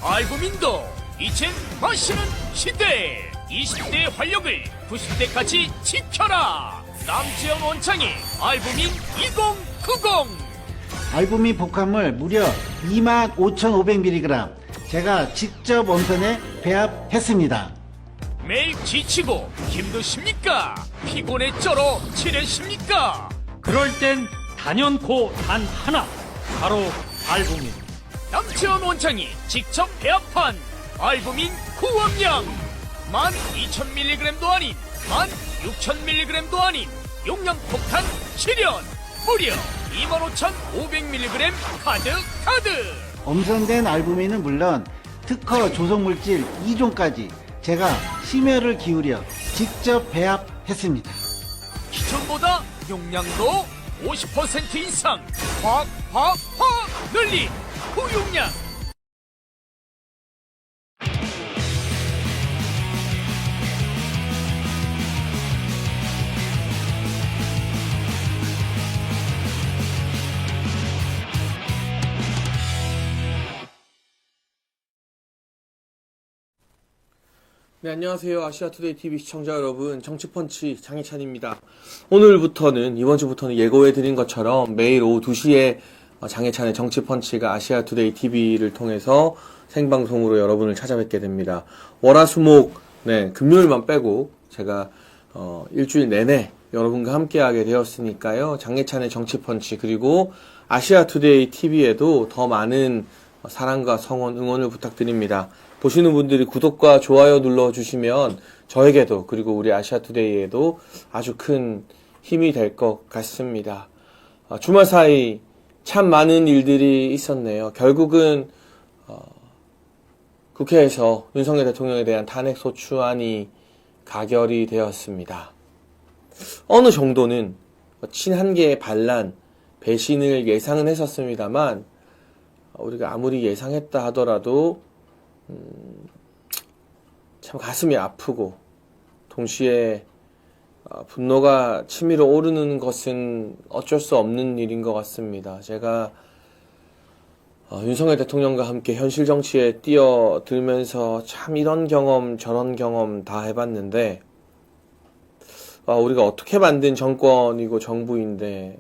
알부민도 이젠 마시는 시대. 20대의 활력을 90대까지 지켜라. 남지현 원장의 알부민 2090. 알부민 복합물 무려 25,500mg 제가 직접 원편에 배합했습니다. 매일 지치고 힘드십니까? 피곤에 쩔어 지내십니까? 그럴 땐 단연코 단 하나, 바로 알부민. 남지현 원장이 직접 배합한 알부민 구원량 12,000mg도 아닌 16,000mg도 아닌 용량 폭탄 실현 무려 25,500mg 가득. 엄선된 알부민은 물론 특허 조성물질 2종까지 제가 심혈을 기울여 직접 배합했습니다. 기존보다 용량도 50% 이상 확 늘린 고용량. 네, 안녕하세요. 아시아투데이 TV 시청자 여러분, 정치펀치 장혜찬입니다. 오늘부터는, 이번 주부터는 예고해드린 것처럼 매일 오후 2시에 장혜찬의 정치펀치가 아시아투데이 TV를 통해서 생방송으로 여러분을 찾아뵙게 됩니다. 월화수목, 네, 금요일만 빼고 제가 일주일 내내 여러분과 함께하게 되었으니까요. 장혜찬의 정치펀치 그리고 아시아투데이 TV에도 더 많은 사랑과 성원, 응원을 부탁드립니다. 보시는 분들이 구독과 좋아요 눌러주시면 저에게도 그리고 우리 아시아투데이에도 아주 큰 힘이 될 것 같습니다. 주말 사이 참 많은 일들이 있었네요. 결국은 국회에서 윤석열 대통령에 대한 탄핵소추안이 가결이 되었습니다. 어느 정도는 친한계의 반란, 배신을 예상은 했었습니다만 우리가 아무리 예상했다 하더라도 참 가슴이 아프고 동시에 분노가 치밀어 오르는 것은 어쩔 수 없는 일인 것 같습니다. 제가 윤석열 대통령과 함께 현실 정치에 뛰어들면서 참 이런 경험 저런 경험 다 해봤는데 우리가 어떻게 만든 정권이고 정부인데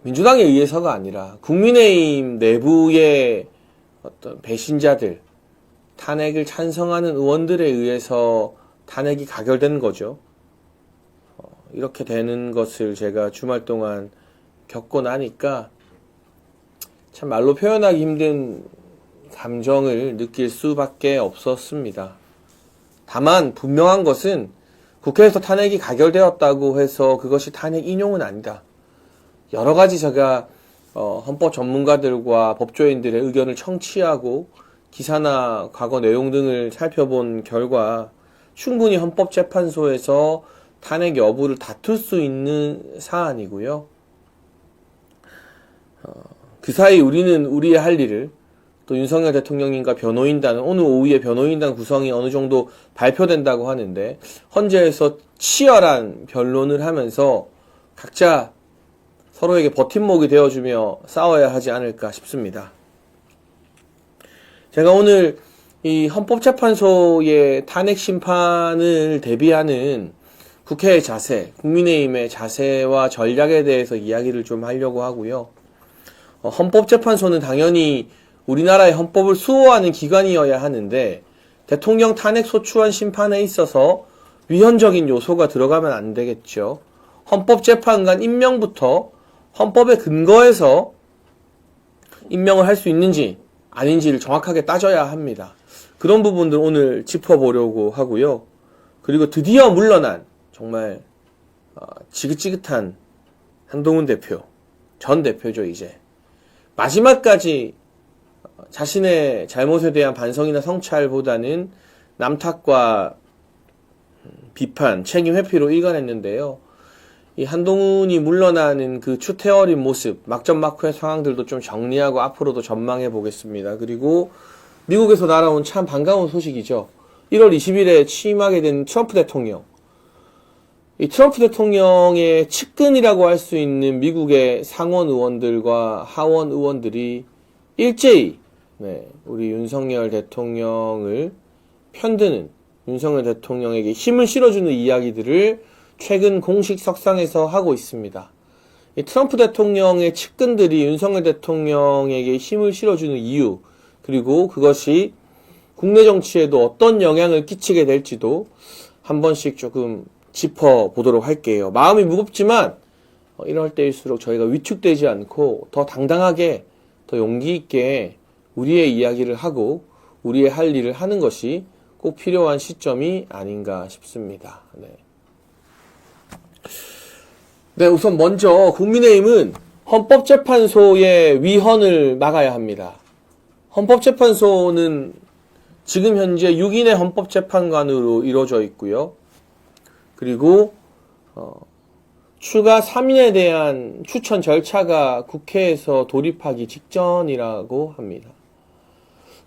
민주당에 의해서가 아니라 국민의힘 내부의 어떤 배신자들, 탄핵을 찬성하는 의원들에 의해서 탄핵이 가결된 거죠. 이렇게 되는 것을 제가 주말 동안 겪고 나니까 참 말로 표현하기 힘든 감정을 느낄 수밖에 없었습니다. 다만 분명한 것은 국회에서 탄핵이 가결되었다고 해서 그것이 탄핵 인용은 아니다. 여러 가지 제가 헌법 전문가들과 법조인들의 의견을 청취하고 기사나 과거 내용 등을 살펴본 결과 충분히 헌법재판소에서 탄핵 여부를 다툴 수 있는 사안이고요. 그 사이 우리는 우리의 할 일을 또 윤석열 대통령님과 변호인단은 오늘 오후에 변호인단 구성이 어느 정도 발표된다고 하는데 헌재에서 치열한 변론을 하면서 각자 서로에게 버팀목이 되어주며 싸워야 하지 않을까 싶습니다. 제가 오늘 이 헌법재판소의 탄핵 심판을 대비하는 국회의 자세, 국민의힘의 자세와 전략에 대해서 이야기를 좀 하려고 하고요. 헌법재판소는 당연히 우리나라의 헌법을 수호하는 기관이어야 하는데 대통령 탄핵 소추안 심판에 있어서 위헌적인 요소가 들어가면 안 되겠죠. 헌법재판관 임명부터 헌법의 근거에서 임명을 할 수 있는지 아닌지를 정확하게 따져야 합니다. 그런 부분들 오늘 짚어보려고 하고요. 그리고 드디어 물러난 정말 지긋지긋한 한동훈 대표, 전 대표죠 이제. 마지막까지 자신의 잘못에 대한 반성이나 성찰보다는 남탓과 비판, 책임 회피로 일관했는데요. 이 한동훈이 물러나는 그 추태어린 모습, 막전막후의 상황들도 좀 정리하고 앞으로도 전망해 보겠습니다. 그리고 미국에서 날아온 참 반가운 소식이죠. 1월 20일에 취임하게 된 트럼프 대통령. 이 트럼프 대통령의 측근이라고 할 수 있는 미국의 상원 의원들과 하원 의원들이 일제히 네, 우리 윤석열 대통령을 편드는 윤석열 대통령에게 힘을 실어주는 이야기들을 최근 공식 석상에서 하고 있습니다. 이 트럼프 대통령의 측근들이 윤석열 대통령에게 힘을 실어주는 이유, 그리고 그것이 국내 정치에도 어떤 영향을 끼치게 될지도 한 번씩 조금 짚어보도록 할게요. 마음이 무겁지만 이럴 때일수록 저희가 위축되지 않고 더 당당하게, 더 용기 있게 우리의 이야기를 하고 우리의 할 일을 하는 것이 꼭 필요한 시점이 아닌가 싶습니다. 네, 우선 먼저 국민의힘은 헌법재판소의 위헌을 막아야 합니다. 헌법재판소는 지금 현재 6인의 헌법재판관으로 이루어져 있고요. 그리고 추가 3인에 대한 추천 절차가 국회에서 돌입하기 직전이라고 합니다.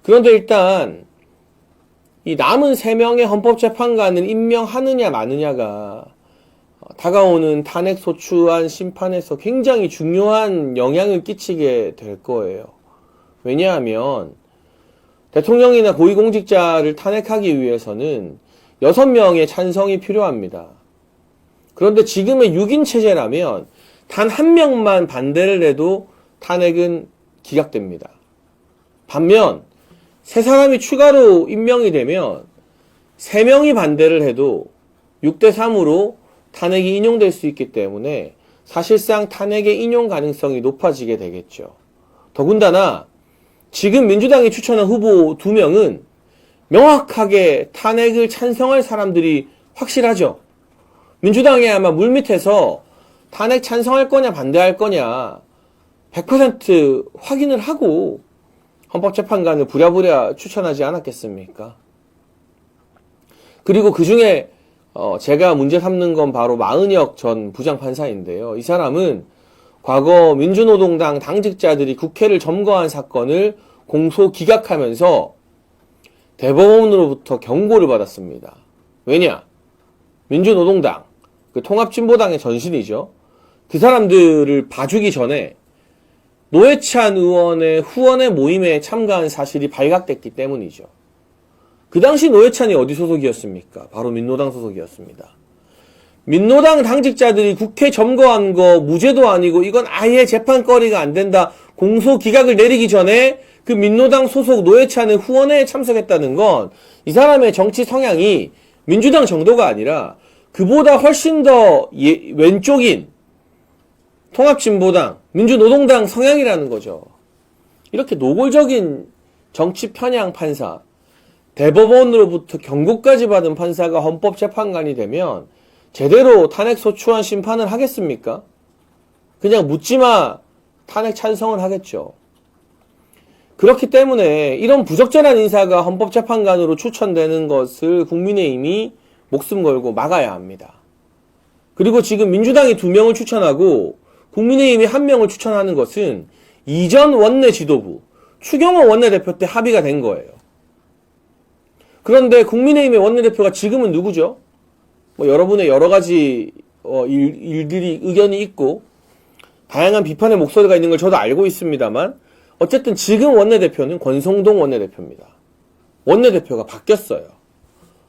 그런데 일단 이 남은 3명의 헌법재판관을 임명하느냐 마느냐가 다가오는 탄핵소추안 심판에서 굉장히 중요한 영향을 끼치게 될 거예요. 왜냐하면 대통령이나 고위공직자를 탄핵하기 위해서는 6명의 찬성이 필요합니다. 그런데 지금의 6인 체제라면 단 1명만 반대를 해도 탄핵은 기각됩니다. 반면 3사람이 추가로 임명이 되면 3명이 반대를 해도 6대3으로 탄핵이 인용될 수 있기 때문에 사실상 탄핵의 인용 가능성이 높아지게 되겠죠. 더군다나 지금 민주당이 추천한 후보 2명은 명확하게 탄핵을 찬성할 사람들이 확실하죠. 민주당이 아마 물밑에서 탄핵 찬성할 거냐 반대할 거냐 100% 확인을 하고 헌법재판관을 부랴부랴 추천하지 않았겠습니까? 그리고 그 중에 제가 문제 삼는 건 바로 마은혁 전 부장판사인데요. 이 사람은 과거 민주노동당 당직자들이 국회를 점거한 사건을 공소 기각하면서 대법원으로부터 경고를 받았습니다. 왜냐? 민주노동당, 그 통합진보당의 전신이죠. 그 사람들을 봐주기 전에 노회찬 의원의 후원의 모임에 참가한 사실이 발각됐기 때문이죠. 그 당시 노회찬이 어디 소속이었습니까? 바로 민노당 소속이었습니다. 민노당 당직자들이 국회 점거한 거 무죄도 아니고 이건 아예 재판거리가 안 된다. 공소 기각을 내리기 전에 그 민노당 소속 노회찬의 후원회에 참석했다는 건 이 사람의 정치 성향이 민주당 정도가 아니라 그보다 훨씬 더 왼쪽인 통합진보당, 민주노동당 성향이라는 거죠. 이렇게 노골적인 정치 편향 판사, 대법원으로부터 경고까지 받은 판사가 헌법재판관이 되면 제대로 탄핵소추안 심판을 하겠습니까? 그냥 묻지마 탄핵 찬성을 하겠죠. 그렇기 때문에 이런 부적절한 인사가 헌법재판관으로 추천되는 것을 국민의힘이 목숨 걸고 막아야 합니다. 그리고 지금 민주당이 2명을 추천하고 국민의힘이 1명을 추천하는 것은 이전 원내 지도부, 추경호 원내대표 때 합의가 된 거예요. 그런데 국민의힘의 원내대표가 지금은 누구죠? 여러분의 여러 가지 일들이 의견이 있고 다양한 비판의 목소리가 있는 걸 저도 알고 있습니다만 어쨌든 지금 원내대표는 권성동 원내대표입니다. 원내대표가 바뀌었어요.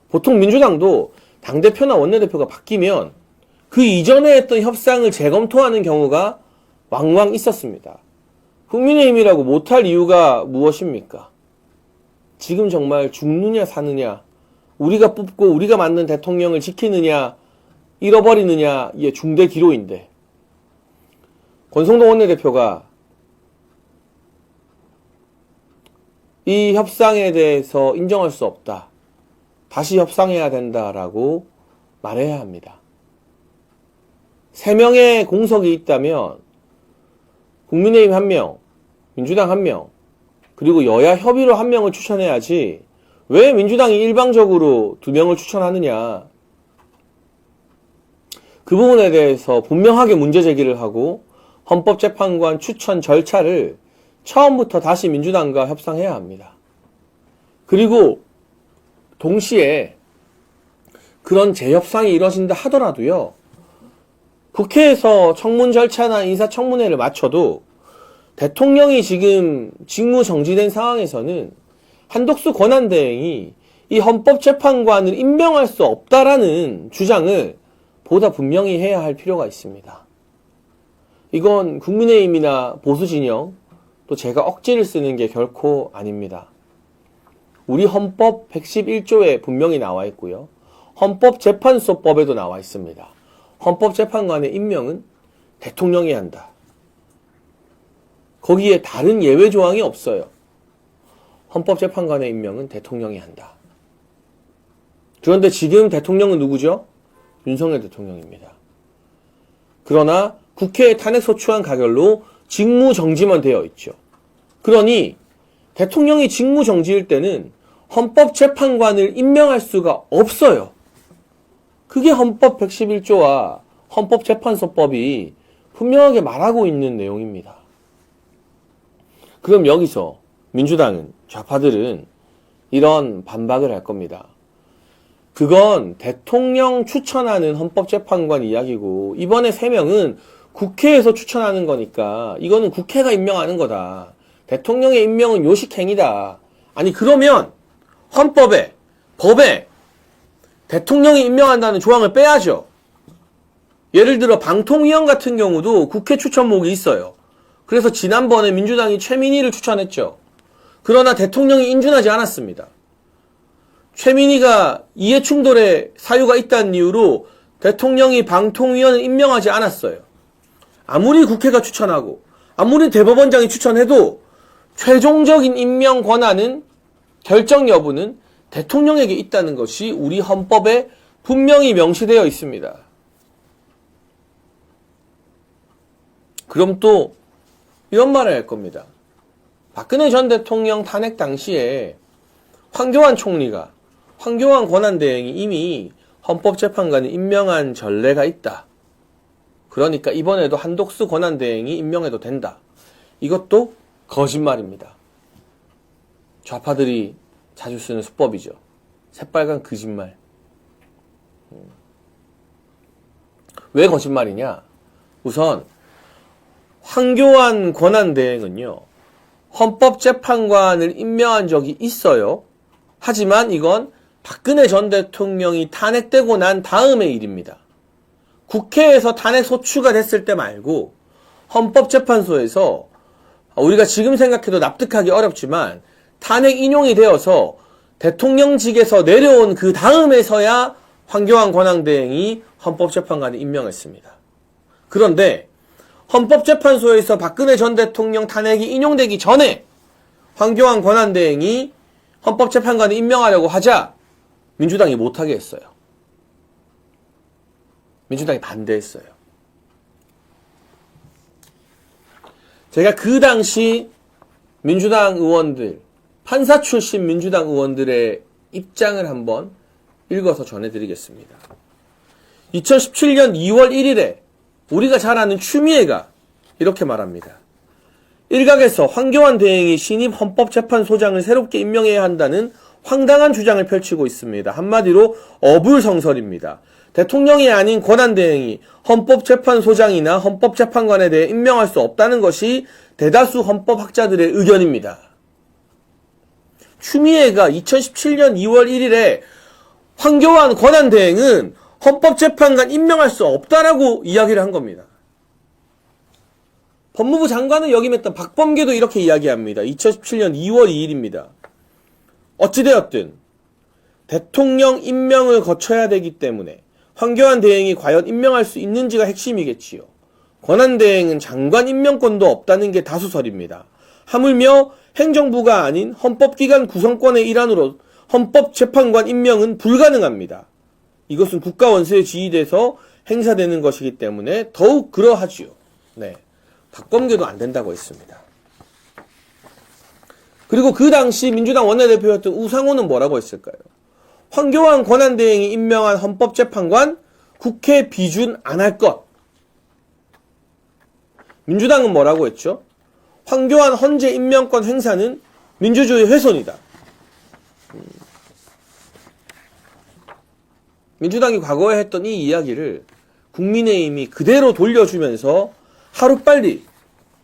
보통 민주당도 당대표나 원내대표가 바뀌면 그 이전에 했던 협상을 재검토하는 경우가 왕왕 있었습니다. 국민의힘이라고 못할 이유가 무엇입니까? 지금 정말 죽느냐 사느냐, 우리가 뽑고 우리가 만든 대통령을 지키느냐 잃어버리느냐 이게 중대 기로인데 권성동 원내대표가 이 협상에 대해서 인정할 수 없다. 다시 협상해야 된다라고 말해야 합니다. 3명의 공석이 있다면 국민의힘 1명, 민주당 1명, 그리고 여야 협의로 1명을 추천해야지 왜 민주당이 일방적으로 2명을 추천하느냐. 그 부분에 대해서 분명하게 문제 제기를 하고 헌법재판관 추천 절차를 처음부터 다시 민주당과 협상해야 합니다. 그리고 동시에 그런 재협상이 이루어진다 하더라도요. 국회에서 청문 절차나 인사청문회를 마쳐도 대통령이 지금 직무 정지된 상황에서는 한덕수 권한대행이 이 헌법재판관을 임명할 수 없다라는 주장을 보다 분명히 해야 할 필요가 있습니다. 이건 국민의힘이나 보수진영, 또 제가 억지를 쓰는 게 결코 아닙니다. 우리 헌법 111조에 분명히 나와 있고요. 헌법재판소법에도 나와 있습니다. 헌법재판관의 임명은 대통령이 한다. 거기에 다른 예외 조항이 없어요. 헌법재판관의 임명은 대통령이 한다. 그런데 지금 대통령은 누구죠? 윤석열 대통령입니다. 그러나 국회에 탄핵소추안 가결로 직무정지만 되어 있죠. 그러니 대통령이 직무정지일 때는 헌법재판관을 임명할 수가 없어요. 그게 헌법 111조와 헌법재판소법이 분명하게 말하고 있는 내용입니다. 그럼 여기서 민주당은, 좌파들은 이런 반박을 할 겁니다. 그건 대통령 추천하는 헌법재판관 이야기고 이번에 3명은 국회에서 추천하는 거니까 이거는 국회가 임명하는 거다. 대통령의 임명은 요식행위다. 아니 그러면 헌법에, 법에 대통령이 임명한다는 조항을 빼야죠. 예를 들어 방통위원 같은 경우도 국회 추천목이 있어요. 그래서 지난번에 민주당이 최민희를 추천했죠. 그러나 대통령이 인준하지 않았습니다. 최민희가 이해충돌의 사유가 있다는 이유로 대통령이 방통위원을 임명하지 않았어요. 아무리 국회가 추천하고 아무리 대법원장이 추천해도 최종적인 임명 권한은, 결정 여부는 대통령에게 있다는 것이 우리 헌법에 분명히 명시되어 있습니다. 그럼 또 이런 말을 할 겁니다. 박근혜 전 대통령 탄핵 당시에 황교안 총리가, 황교안 권한대행이 이미 헌법재판관을 임명한 전례가 있다. 그러니까 이번에도 한독수 권한대행이 임명해도 된다. 이것도 거짓말입니다. 좌파들이 자주 쓰는 수법이죠. 새빨간 거짓말. 왜 거짓말이냐? 우선 황교안 권한대행은요, 헌법재판관을 임명한 적이 있어요. 하지만 이건 박근혜 전 대통령이 탄핵되고 난 다음의 일입니다. 국회에서 탄핵 소추가 됐을 때 말고 헌법재판소에서 우리가 지금 생각해도 납득하기 어렵지만 탄핵 인용이 되어서 대통령직에서 내려온 그 다음에서야 황교안 권한대행이 헌법재판관을 임명했습니다. 그런데 헌법재판소에서 박근혜 전 대통령 탄핵이 인용되기 전에 황교안 권한대행이 헌법재판관을 임명하려고 하자 민주당이 못하게 했어요. 민주당이 반대했어요. 제가 그 당시 민주당 의원들, 판사 출신 민주당 의원들의 입장을 한번 읽어서 전해드리겠습니다. 2017년 2월 1일에 우리가 잘 아는 추미애가 이렇게 말합니다. 일각에서 황교안 대행이 신임 헌법재판소장을 새롭게 임명해야 한다는 황당한 주장을 펼치고 있습니다. 한마디로 어불성설입니다. 대통령이 아닌 권한대행이 헌법재판소장이나 헌법재판관에 대해 임명할 수 없다는 것이 대다수 헌법학자들의 의견입니다. 추미애가 2017년 2월 1일에 황교안 권한대행은 헌법재판관 임명할 수 없다라고 이야기를 한 겁니다. 법무부 장관을 역임했던 박범계도 이렇게 이야기합니다. 2017년 2월 2일입니다. 어찌되었든 대통령 임명을 거쳐야 되기 때문에 황교안 대행이 과연 임명할 수 있는지가 핵심이겠지요. 권한대행은 장관 임명권도 없다는 게 다수설입니다. 하물며 행정부가 아닌 헌법기관 구성권의 일환으로 헌법재판관 임명은 불가능합니다. 이것은 국가원수에 지휘돼서 행사되는 것이기 때문에 더욱 그러하지요. 네, 박범계도 안 된다고 했습니다. 그리고 그 당시 민주당 원내대표였던 우상호는 뭐라고 했을까요? 황교안 권한대행이 임명한 헌법재판관 국회 비준 안 할 것. 민주당은 뭐라고 했죠? 황교안 헌재 임명권 행사는 민주주의 훼손이다. 민주당이 과거에 했던 이 이야기를 국민의힘이 그대로 돌려주면서 하루빨리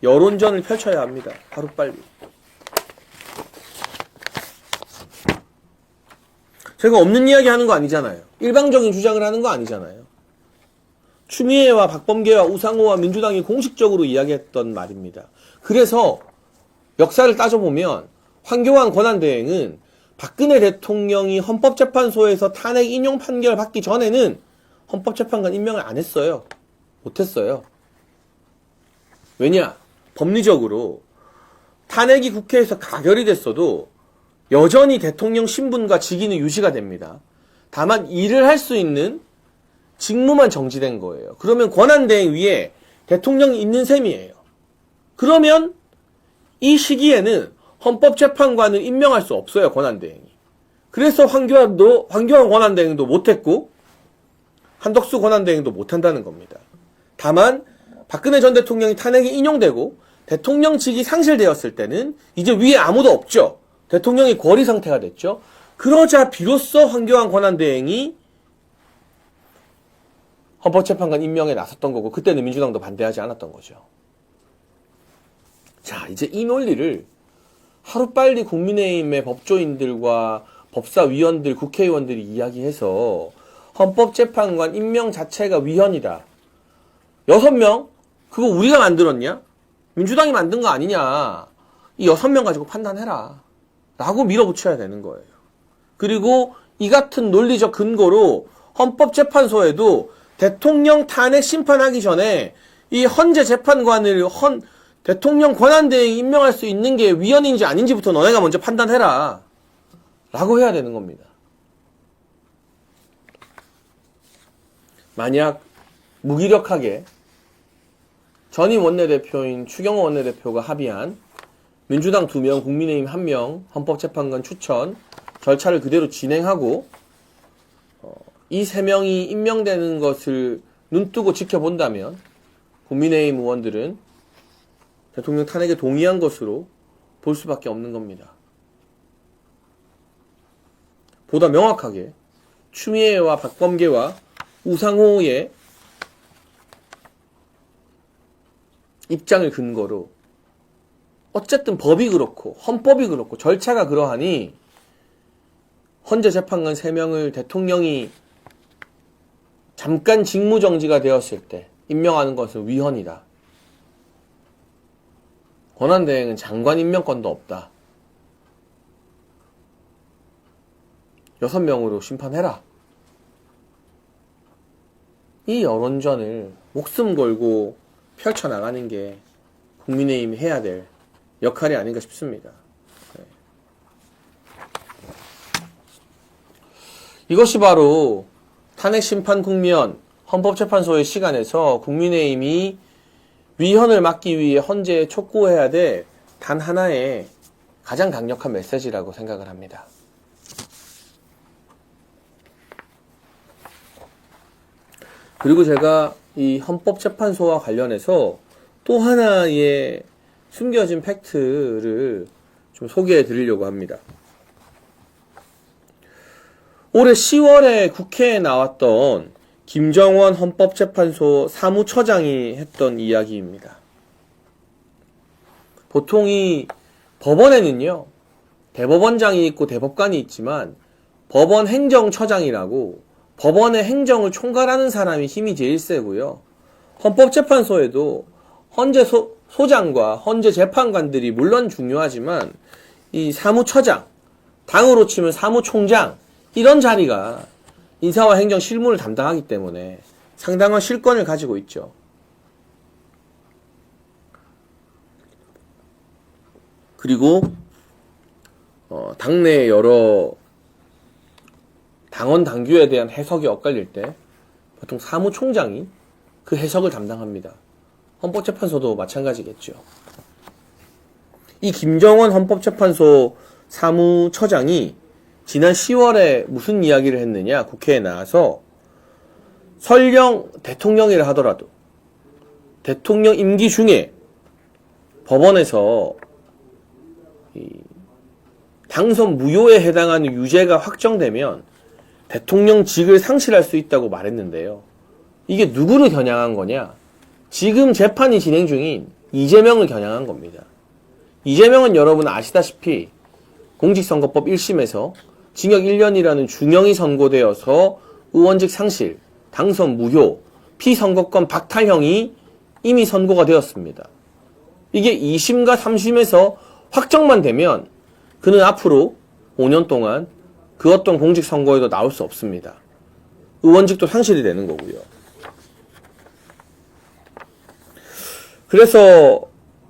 여론전을 펼쳐야 합니다. 하루빨리. 제가 없는 이야기 하는 거 아니잖아요. 일방적인 주장을 하는 거 아니잖아요. 추미애와 박범계와 우상호와 민주당이 공식적으로 이야기했던 말입니다. 그래서 역사를 따져보면 황교안 권한대행은 박근혜 대통령이 헌법재판소에서 탄핵 인용 판결 받기 전에는 헌법재판관 임명을 안 했어요. 못했어요. 왜냐? 법리적으로 탄핵이 국회에서 가결이 됐어도 여전히 대통령 신분과 직위는 유지가 됩니다. 다만 일을 할 수 있는 직무만 정지된 거예요. 그러면 권한대행 위에 대통령이 있는 셈이에요. 그러면 이 시기에는 헌법재판관을 임명할 수 없어요. 권한대행이. 그래서 황교안 권한대행도 못했고 한덕수 권한대행도 못한다는 겁니다. 다만 박근혜 전 대통령이 탄핵이 인용되고 대통령직이 상실되었을 때는 이제 위에 아무도 없죠. 대통령이 권리 상태가 됐죠. 그러자 비로소 황교안 권한대행이 헌법재판관 임명에 나섰던 거고 그때는 민주당도 반대하지 않았던 거죠. 자, 이제 이 논리를 하루빨리 국민의힘의 법조인들과 법사위원들, 국회의원들이 이야기해서 헌법재판관 임명 자체가 위헌이다. 6명? 그거 우리가 만들었냐? 민주당이 만든 거 아니냐? 이 6명 가지고 판단해라. 라고 밀어붙여야 되는 거예요. 그리고 이 같은 논리적 근거로 헌법재판소에도 대통령 탄핵 심판하기 전에 이 헌재 재판관을 대통령 권한대행이 임명할 수 있는 게 위헌인지 아닌지부터 너네가 먼저 판단해라. 라고 해야 되는 겁니다. 만약 무기력하게 전임 원내대표인 추경호 원내대표가 합의한 민주당 2명, 국민의힘 1명 헌법재판관 추천 절차를 그대로 진행하고 이 3명이 임명되는 것을 눈뜨고 지켜본다면 국민의힘 의원들은 대통령 탄핵에 동의한 것으로 볼 수밖에 없는 겁니다. 보다 명확하게 추미애와 박범계와 우상호의 입장을 근거로 어쨌든 법이 그렇고 헌법이 그렇고 절차가 그러하니 헌재 재판관 3명을 대통령이 잠깐 직무정지가 되었을 때 임명하는 것은 위헌이다. 권한대행은 장관 임명권도 없다. 6명으로 심판해라. 이 여론전을 목숨 걸고 펼쳐나가는 게 국민의힘이 해야 될 역할이 아닌가 싶습니다. 네. 이것이 바로 탄핵심판 국면 헌법재판소의 시간에서 국민의힘이 위헌을 막기 위해 헌재에 촉구해야 될 단 하나의 가장 강력한 메시지라고 생각을 합니다. 그리고 제가 이 헌법재판소와 관련해서 또 하나의 숨겨진 팩트를 좀 소개해 드리려고 합니다. 올해 10월에 국회에 나왔던 김정원 헌법재판소 사무처장이 했던 이야기입니다. 보통 이 법원에는요, 대법원장이 있고 대법관이 있지만 법원 행정처장이라고 법원의 행정을 총괄하는 사람이 힘이 제일 세고요. 헌법재판소에도 헌재 소장과 헌재 재판관들이 물론 중요하지만 이 사무처장, 당으로 치면 사무총장 이런 자리가 인사와 행정 실무를 담당하기 때문에 상당한 실권을 가지고 있죠. 그리고 당내 여러 당원 당규에 대한 해석이 엇갈릴 때 보통 사무총장이 그 해석을 담당합니다. 헌법재판소도 마찬가지겠죠. 이 김정원 헌법재판소 사무처장이 지난 10월에 무슨 이야기를 했느냐, 국회에 나와서 설령 대통령이라 하더라도 대통령 임기 중에 법원에서 당선 무효에 해당하는 유죄가 확정되면 대통령직을 상실할 수 있다고 말했는데요. 이게 누구를 겨냥한 거냐? 지금 재판이 진행 중인 이재명을 겨냥한 겁니다. 이재명은 여러분 아시다시피 공직선거법 1심에서 징역 1년이라는 중형이 선고되어서 의원직 상실, 당선 무효, 피선거권 박탈형이 이미 선고가 되었습니다. 이게 2심과 3심에서 확정만 되면 그는 앞으로 5년 동안 그 어떤 공직선거에도 나올 수 없습니다. 의원직도 상실이 되는 거고요. 그래서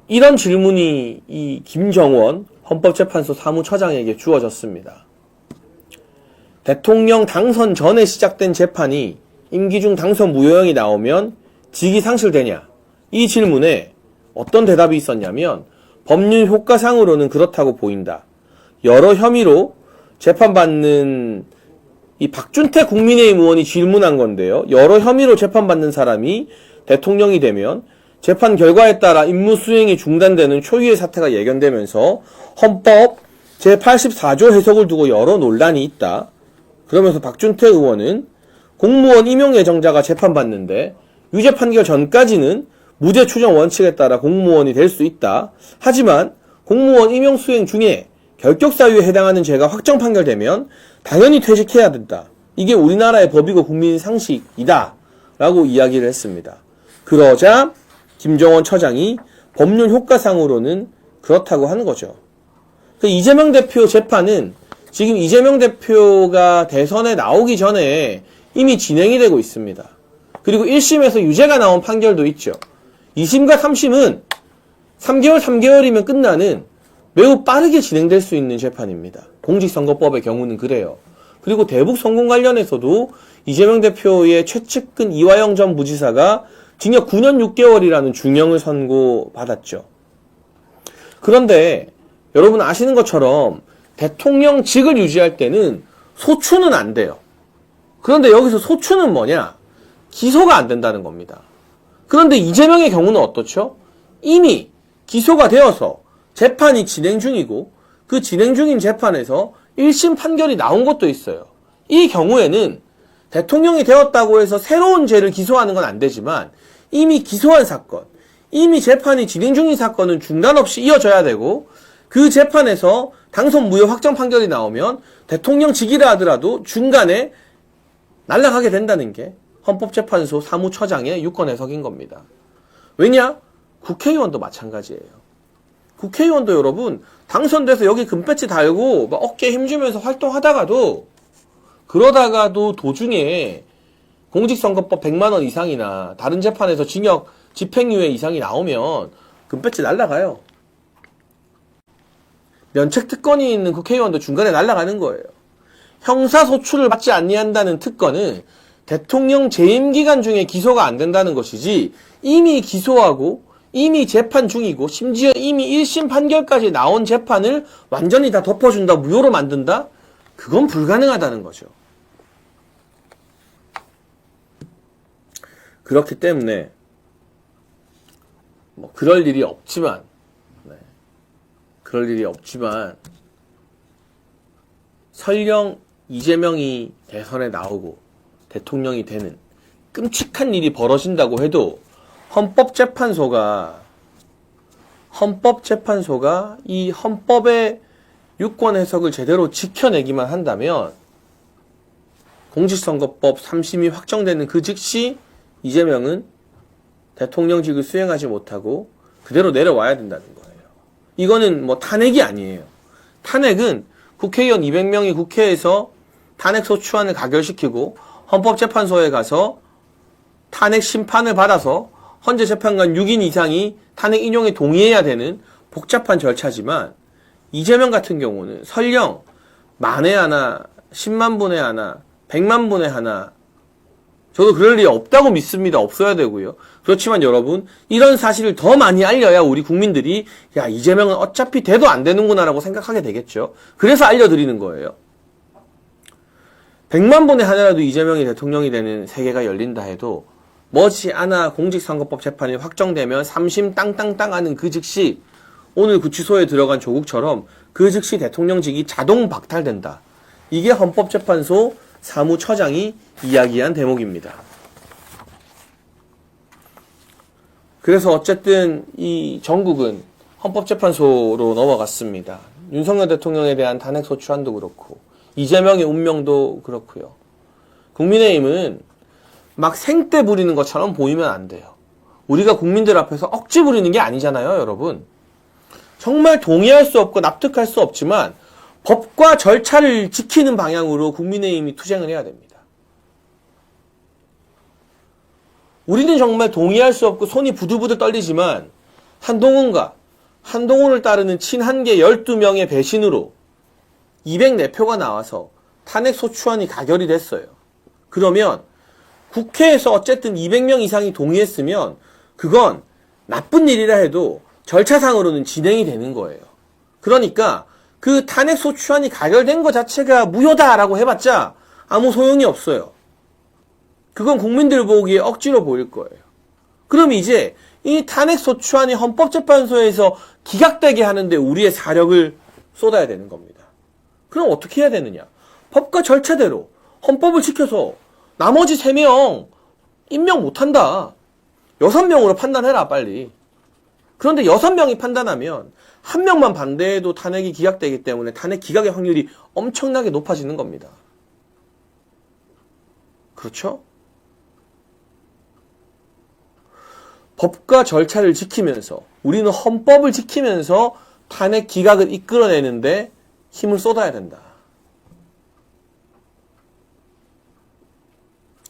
이런 질문이 이 김정원 헌법재판소 사무처장에게 주어졌습니다. 대통령 당선 전에 시작된 재판이 임기 중 당선 무효형이 나오면 직위 상실되냐? 이 질문에 어떤 대답이 있었냐면 법률 효과상으로는 그렇다고 보인다. 여러 혐의로 재판받는 이 박준태 국민의힘 의원이 질문한 건데요. 여러 혐의로 재판받는 사람이 대통령이 되면 재판 결과에 따라 임무 수행이 중단되는 초유의 사태가 예견되면서 헌법 제84조 해석을 두고 여러 논란이 있다. 그러면서 박준태 의원은 공무원 임용 예정자가 재판받는데 유죄 판결 전까지는 무죄 추정 원칙에 따라 공무원이 될 수 있다. 하지만 공무원 임용 수행 중에 결격 사유에 해당하는 죄가 확정 판결되면 당연히 퇴직해야 된다. 이게 우리나라의 법이고 국민 상식이다. 라고 이야기를 했습니다. 그러자 김정원 처장이 법률 효과상으로는 그렇다고 하는 거죠. 그 이재명 대표 재판은 지금 이재명 대표가 대선에 나오기 전에 이미 진행이 되고 있습니다. 그리고 1심에서 유죄가 나온 판결도 있죠. 2심과 3심은 3개월이면 끝나는 매우 빠르게 진행될 수 있는 재판입니다. 공직선거법의 경우는 그래요. 그리고 대북 성공 관련해서도 이재명 대표의 최측근 이화영 전 부지사가 징역 9년 6개월이라는 중형을 선고받았죠. 그런데 여러분 아시는 것처럼 대통령직을 유지할 때는 소추는 안 돼요. 그런데 여기서 소추는 뭐냐? 기소가 안 된다는 겁니다. 그런데 이재명의 경우는 어떻죠? 이미 기소가 되어서 재판이 진행 중이고 그 진행 중인 재판에서 1심 판결이 나온 것도 있어요. 이 경우에는 대통령이 되었다고 해서 새로운 죄를 기소하는 건 안 되지만 이미 기소한 사건, 이미 재판이 진행 중인 사건은 중단 없이 이어져야 되고 그 재판에서 당선 무효 확정 판결이 나오면 대통령직이라 하더라도 중간에 날아가게 된다는 게 헌법재판소 사무처장의 유권 해석인 겁니다. 왜냐? 국회의원도 마찬가지예요. 국회의원도 여러분 당선돼서 여기 금배지 달고 막 어깨에 힘주면서 활동하다가도 그러다가도 도중에 공직선거법 100만 원 이상이나 다른 재판에서 징역 집행유예 이상이 나오면 금배지 날아가요. 면책특권이 있는 국회의원도 중간에 날아가는 거예요. 형사소추를 받지 아니한다는 특권은 대통령 재임 기간 중에 기소가 안 된다는 것이지 이미 기소하고 이미 재판 중이고 심지어 이미 1심 판결까지 나온 재판을 완전히 다 덮어준다, 무효로 만든다? 그건 불가능하다는 거죠. 그렇기 때문에 뭐 그럴 일이 없지만 설령 이재명이 대선에 나오고 대통령이 되는 끔찍한 일이 벌어진다고 해도 헌법재판소가 이 헌법의 유권 해석을 제대로 지켜내기만 한다면 공직선거법 3심이 확정되는 그 즉시 이재명은 대통령직을 수행하지 못하고 그대로 내려와야 된다는 거예요. 이거는 뭐 탄핵이 아니에요. 탄핵은 국회의원 200명이 국회에서 탄핵소추안을 가결시키고 헌법재판소에 가서 탄핵 심판을 받아서 헌재재판관 6인 이상이 탄핵 인용에 동의해야 되는 복잡한 절차지만 이재명 같은 경우는 설령 만에 하나, 10만 분에 하나, 100만 분에 하나 저도 그럴 일이 없다고 믿습니다. 없어야 되고요. 그렇지만 여러분 이런 사실을 더 많이 알려야 우리 국민들이 야 이재명은 어차피 돼도 안 되는구나 라고 생각하게 되겠죠. 그래서 알려드리는 거예요. 100만 분에 하나라도 이재명이 대통령이 되는 세계가 열린다 해도 머지않아 공직선거법 재판이 확정되면 3심 땅땅땅 하는 그 즉시 오늘 구치소에 들어간 조국처럼 그 즉시 대통령직이 자동 박탈된다. 이게 헌법재판소 사무처장이 이야기한 대목입니다. 그래서 어쨌든 이 전국은 헌법재판소로 넘어갔습니다. 윤석열 대통령에 대한 탄핵 소추안도 그렇고 이재명의 운명도 그렇고요. 국민의힘은 막 생떼 부리는 것처럼 보이면 안 돼요. 우리가 국민들 앞에서 억지 부리는 게 아니잖아요, 여러분. 정말 동의할 수 없고 납득할 수 없지만 법과 절차를 지키는 방향으로 국민의힘이 투쟁을 해야 됩니다. 우리는 정말 동의할 수 없고 손이 부들부들 떨리지만 한동훈을 따르는 친한계 12명의 배신으로 204표가 나와서 탄핵 소추안이 가결이 됐어요. 그러면 국회에서 어쨌든 200명 이상이 동의했으면 그건 나쁜 일이라 해도 절차상으로는 진행이 되는 거예요. 그러니까 그 탄핵 소추안이 가결된 것 자체가 무효다라고 해봤자 아무 소용이 없어요. 그건 국민들 보기에 억지로 보일 거예요. 그럼 이제 이 탄핵 소추안이 헌법재판소에서 기각되게 하는데 우리의 사력을 쏟아야 되는 겁니다. 그럼 어떻게 해야 되느냐? 법과 절차대로 헌법을 지켜서 나머지 3명 임명 못한다. 6명으로 판단해라 빨리. 그런데 6명이 판단하면 1명만 반대해도 탄핵이 기각되기 때문에 탄핵 기각의 확률이 엄청나게 높아지는 겁니다. 그렇죠? 법과 절차를 지키면서 우리는 헌법을 지키면서 탄핵 기각을 이끌어내는데 힘을 쏟아야 된다.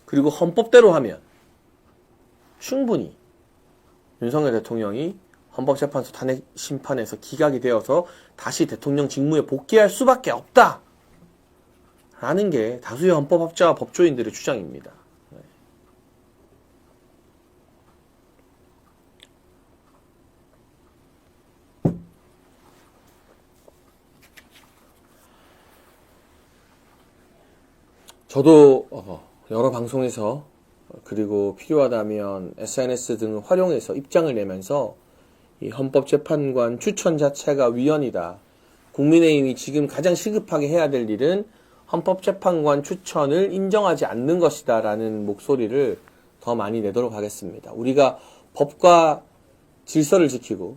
그리고 헌법대로 하면 충분히 윤석열 대통령이 헌법재판소 탄핵 심판에서 기각이 되어서 다시 대통령 직무에 복귀할 수밖에 없다. 라는 게 다수의 헌법학자와 법조인들의 주장입니다. 저도 여러 방송에서 그리고 필요하다면 SNS 등을 활용해서 입장을 내면서 이 헌법재판관 추천 자체가 위헌이다. 국민의힘이 지금 가장 시급하게 해야 될 일은 헌법재판관 추천을 인정하지 않는 것이다 라는 목소리를 더 많이 내도록 하겠습니다. 우리가 법과 질서를 지키고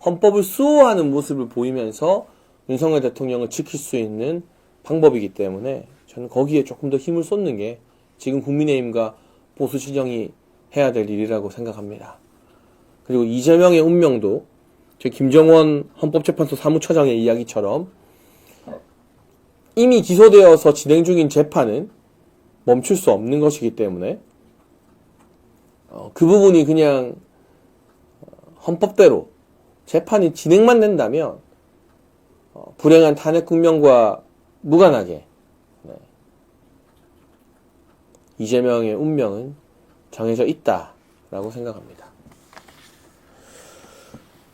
헌법을 수호하는 모습을 보이면서 윤석열 대통령을 지킬 수 있는 방법이기 때문에 저는 거기에 조금 더 힘을 쏟는 게 지금 국민의힘과 보수 진영이 해야 될 일이라고 생각합니다. 그리고 이재명의 운명도 김정원 헌법재판소 사무처장의 이야기처럼 이미 기소되어서 진행 중인 재판은 멈출 수 없는 것이기 때문에 그 부분이 그냥 헌법대로 재판이 진행만 된다면 불행한 탄핵 국면과 무관하게 이재명의 운명은 정해져 있다라고 생각합니다.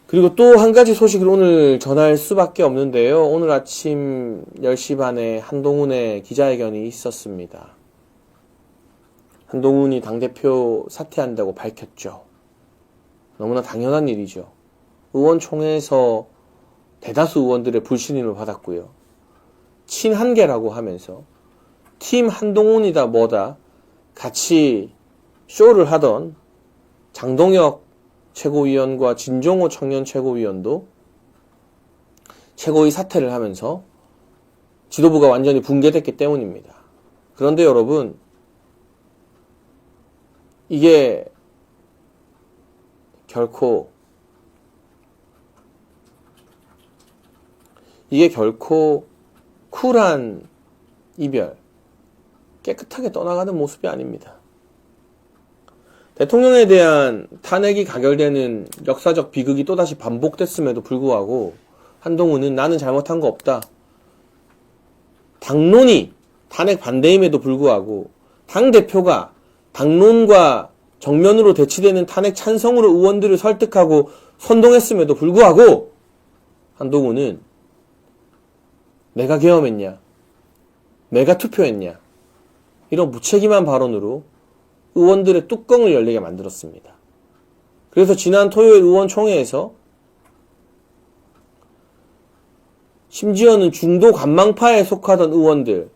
그리고 또 한 가지 소식을 오늘 전할 수밖에 없는데요. 오늘 아침 10시 반에 한동훈의 기자회견이 있었습니다. 한동훈이 당대표 사퇴한다고 밝혔죠. 너무나 당연한 일이죠. 의원총회에서 대다수 의원들의 불신임을 받았고요. 친한계라고 하면서 팀 한동훈이다 뭐다 같이 쇼를 하던 장동혁 최고위원과 진종호 청년 최고위원도 최고위 사퇴를 하면서 지도부가 완전히 붕괴됐기 때문입니다. 그런데 여러분, 이게 결코 쿨한 이별, 깨끗하게 떠나가는 모습이 아닙니다. 대통령에 대한 탄핵이 가결되는 역사적 비극이 또다시 반복됐음에도 불구하고 한동훈은 나는 잘못한 거 없다. 당론이 탄핵 반대임에도 불구하고 당대표가 당론과 정면으로 대치되는 탄핵 찬성으로 의원들을 설득하고 선동했음에도 불구하고 한동훈은 내가 계엄했냐, 내가 투표했냐, 이런 무책임한 발언으로 의원들의 뚜껑을 열리게 만들었습니다. 그래서 지난 토요일 의원총회에서 심지어는 중도 간망파에 속하던 의원들,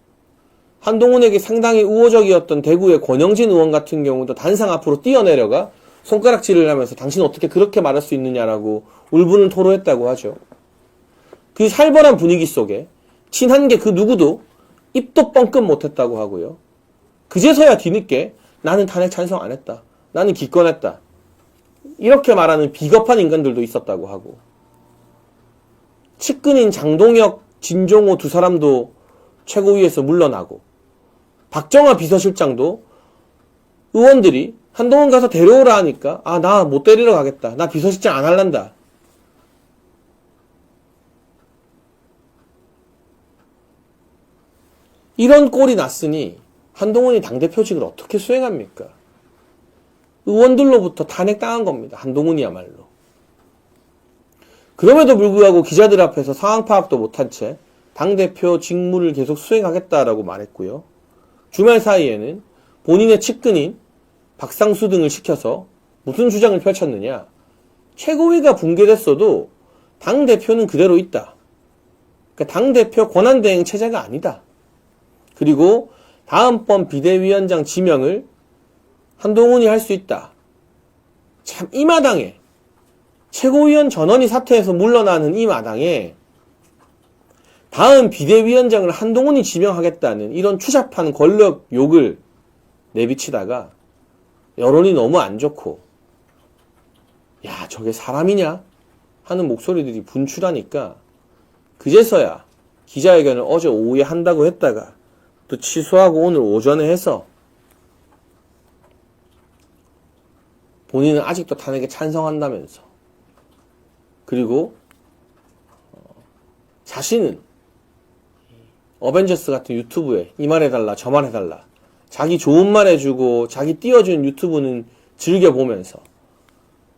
한동훈에게 상당히 우호적이었던 대구의 권영진 의원 같은 경우도 단상 앞으로 뛰어내려가 손가락질을 하면서 당신 어떻게 그렇게 말할 수 있느냐라고 울분을 토로했다고 하죠. 그 살벌한 분위기 속에 친한 게 그 누구도 입도 뻥끗 못했다고 하고요. 그제서야 뒤늦게 나는 탄핵 찬성 안 했다. 나는 기권했다. 이렇게 말하는 비겁한 인간들도 있었다고 하고, 측근인 장동혁, 진종호 두 사람도 최고위에서 물러나고, 박정화 비서실장도 의원들이 한동훈 가서 데려오라 하니까 나 못 데리러 가겠다. 나 비서실장 안 할란다. 이런 꼴이 났으니 한동훈이 당대표직을 어떻게 수행합니까? 의원들로부터 탄핵당한 겁니다. 한동훈이야말로. 그럼에도 불구하고 기자들 앞에서 상황 파악도 못한 채 당대표 직무를 계속 수행하겠다라고 말했고요. 주말 사이에는 본인의 측근인 박상수 등을 시켜서 무슨 주장을 펼쳤느냐. 최고위가 붕괴됐어도 당대표는 그대로 있다. 그러니까 당대표 권한대행 체제가 아니다. 그리고 다음번 비대위원장 지명을 한동훈이 할 수 있다. 참 이 마당에, 최고위원 전원이 사퇴해서 물러나는 이 마당에 다음 비대위원장을 한동훈이 지명하겠다는 이런 추잡한 권력 욕을 내비치다가 여론이 너무 안 좋고, 야 저게 사람이냐 하는 목소리들이 분출하니까 그제서야 기자회견을 어제 오후에 한다고 했다가 또 취소하고 오늘 오전에 해서 본인은 아직도 탄핵에 찬성한다면서, 그리고 자신은 어벤져스 같은 유튜브에 이 말 해달라 저 말 해달라, 자기 좋은 말 해주고 자기 띄워준 유튜브는 즐겨보면서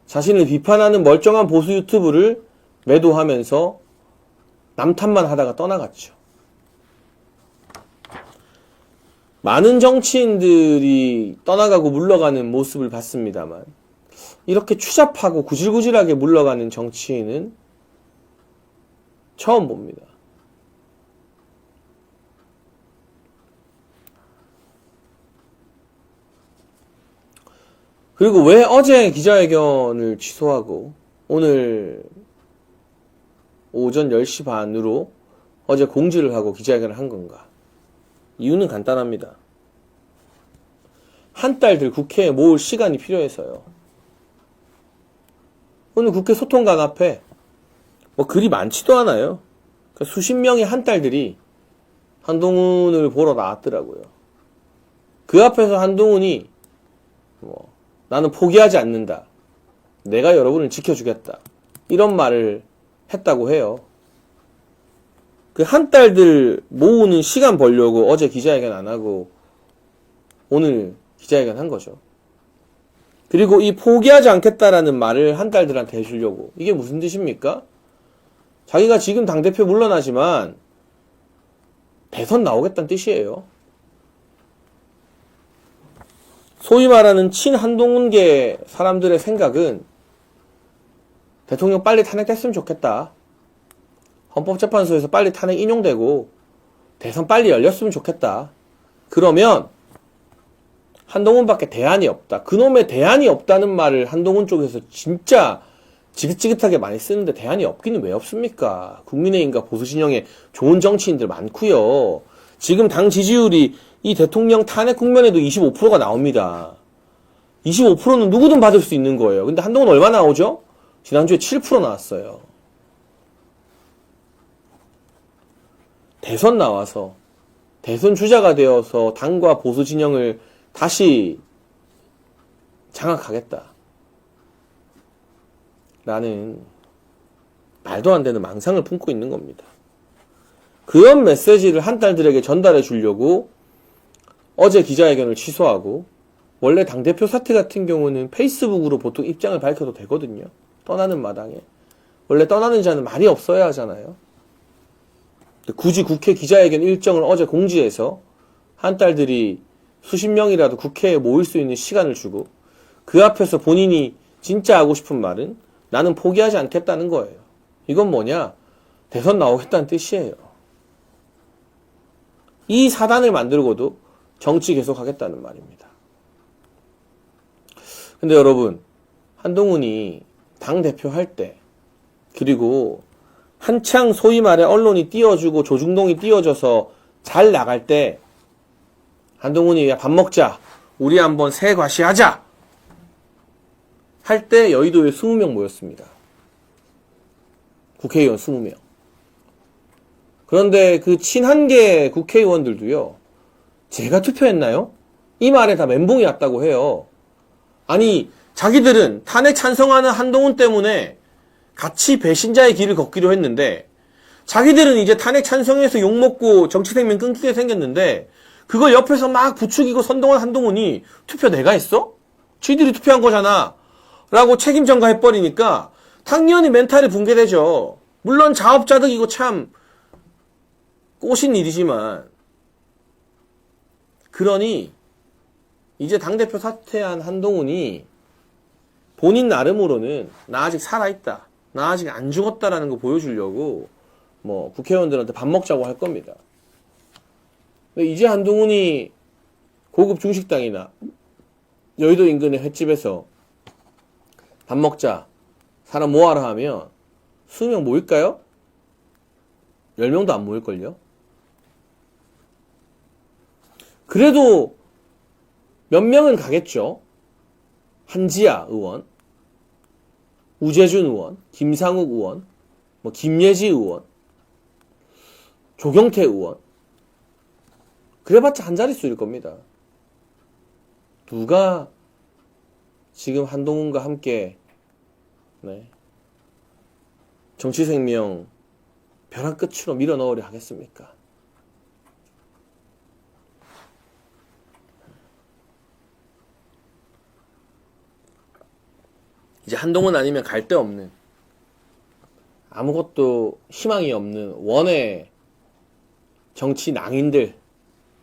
자신을 비판하는 멀쩡한 보수 유튜브를 매도하면서 남탓만 하다가 떠나갔죠. 많은 정치인들이 떠나가고 물러가는 모습을 봤습니다만, 이렇게 추잡하고 구질구질하게 물러가는 정치인은 처음 봅니다. 그리고 왜 어제 기자회견을 취소하고 오늘 오전 10시 반으로 어제 공지를 하고 기자회견을 한 건가? 이유는 간단합니다. 한 달들 국회에 모을 시간이 필요해서요. 오늘 국회 소통관 앞에 뭐 글이 많지도 않아요. 그러니까 수십 명의 한 딸들이 한동훈을 보러 나왔더라고요. 그 앞에서 한동훈이 나는 포기하지 않는다. 내가 여러분을 지켜주겠다. 이런 말을 했다고 해요. 그 한 딸들 모으는 시간 벌려고 어제 기자회견 안 하고 오늘 기자회견 한 거죠. 그리고 이 포기하지 않겠다라는 말을 한 딸들한테 해주려고, 이게 무슨 뜻입니까? 자기가 지금 당대표 물러나지만 대선 나오겠다는 뜻이에요. 소위 말하는 친한동훈계 사람들의 생각은 대통령 빨리 탄핵됐으면 좋겠다. 헌법재판소에서 빨리 탄핵 인용되고 대선 빨리 열렸으면 좋겠다. 그러면 한동훈밖에 대안이 없다. 그놈의 대안이 없다는 말을 한동훈 쪽에서 진짜 지긋지긋하게 많이 쓰는데 대안이 없기는 왜 없습니까? 국민의힘과 보수진영에 좋은 정치인들 많고요. 지금 당 지지율이 이 대통령 탄핵 국면에도 25%가 나옵니다. 25%는 누구든 받을 수 있는 거예요. 근데 한동훈 얼마 나오죠? 지난주에 7% 나왔어요. 대선 나와서 대선 주자가 되어서 당과 보수 진영을 다시 장악하겠다 라는 말도 안 되는 망상을 품고 있는 겁니다. 그런 메시지를 한 딸들에게 전달해 주려고 어제 기자회견을 취소하고, 원래 당대표 사퇴 같은 경우는 페이스북으로 보통 입장을 밝혀도 되거든요. 떠나는 마당에. 원래 떠나는 자는 말이 없어야 하잖아요. 굳이 국회 기자회견 일정을 어제 공지해서 한 딸들이 수십 명이라도 국회에 모일 수 있는 시간을 주고, 그 앞에서 본인이 진짜 하고 싶은 말은 나는 포기하지 않겠다는 거예요. 이건 뭐냐? 대선 나오겠다는 뜻이에요. 이 사단을 만들고도 정치 계속하겠다는 말입니다. 근데 여러분, 한동훈이 당대표 할 때, 그리고 한창 소위 말해 언론이 띄워주고 조중동이 띄워줘서 잘 나갈 때, 한동훈이 야, 밥 먹자. 우리 한번 새 과시하자. 할 때 여의도에 20명 모였습니다. 국회의원 20명. 그런데 그 친한계 국회의원들도요, 제가 투표했나요? 이 말에 다 멘붕이 왔다고 해요. 아니, 자기들은 탄핵 찬성하는 한동훈 때문에 같이 배신자의 길을 걷기로 했는데, 자기들은 이제 탄핵 찬성해서 욕먹고 정치 생명 끊기게 생겼는데, 그걸 옆에서 막 부추기고 선동한 한동훈이 투표 내가 했어? 지들이 투표한 거잖아. 라고 책임 전가해버리니까 당연히 멘탈이 붕괴되죠. 물론 자업자득이고 참 꼬신 일이지만, 그러니 이제 당대표 사퇴한 한동훈이 본인 나름으로는 나 아직 살아있다, 나 아직 안 죽었다라는 거 보여주려고 뭐 국회의원들한테 밥 먹자고 할 겁니다. 근데 이제 한동훈이 고급 중식당이나 여의도 인근의 횟집에서 밥 먹자, 사람 모아라 하면 20명 모일까요? 10명도 안 모일걸요? 그래도 몇 명은 가겠죠. 한지아 의원, 우재준 의원, 김상욱 의원, 뭐 김예지 의원, 조경태 의원. 그래봤자 한 자릿수일 겁니다. 누가 지금 한동훈과 함께 정치 생명 벼랑 끝으로 밀어 넣으려 하겠습니까? 이제 한동훈 아니면 갈 데 없는, 아무것도 희망이 없는 원의 정치 낭인들,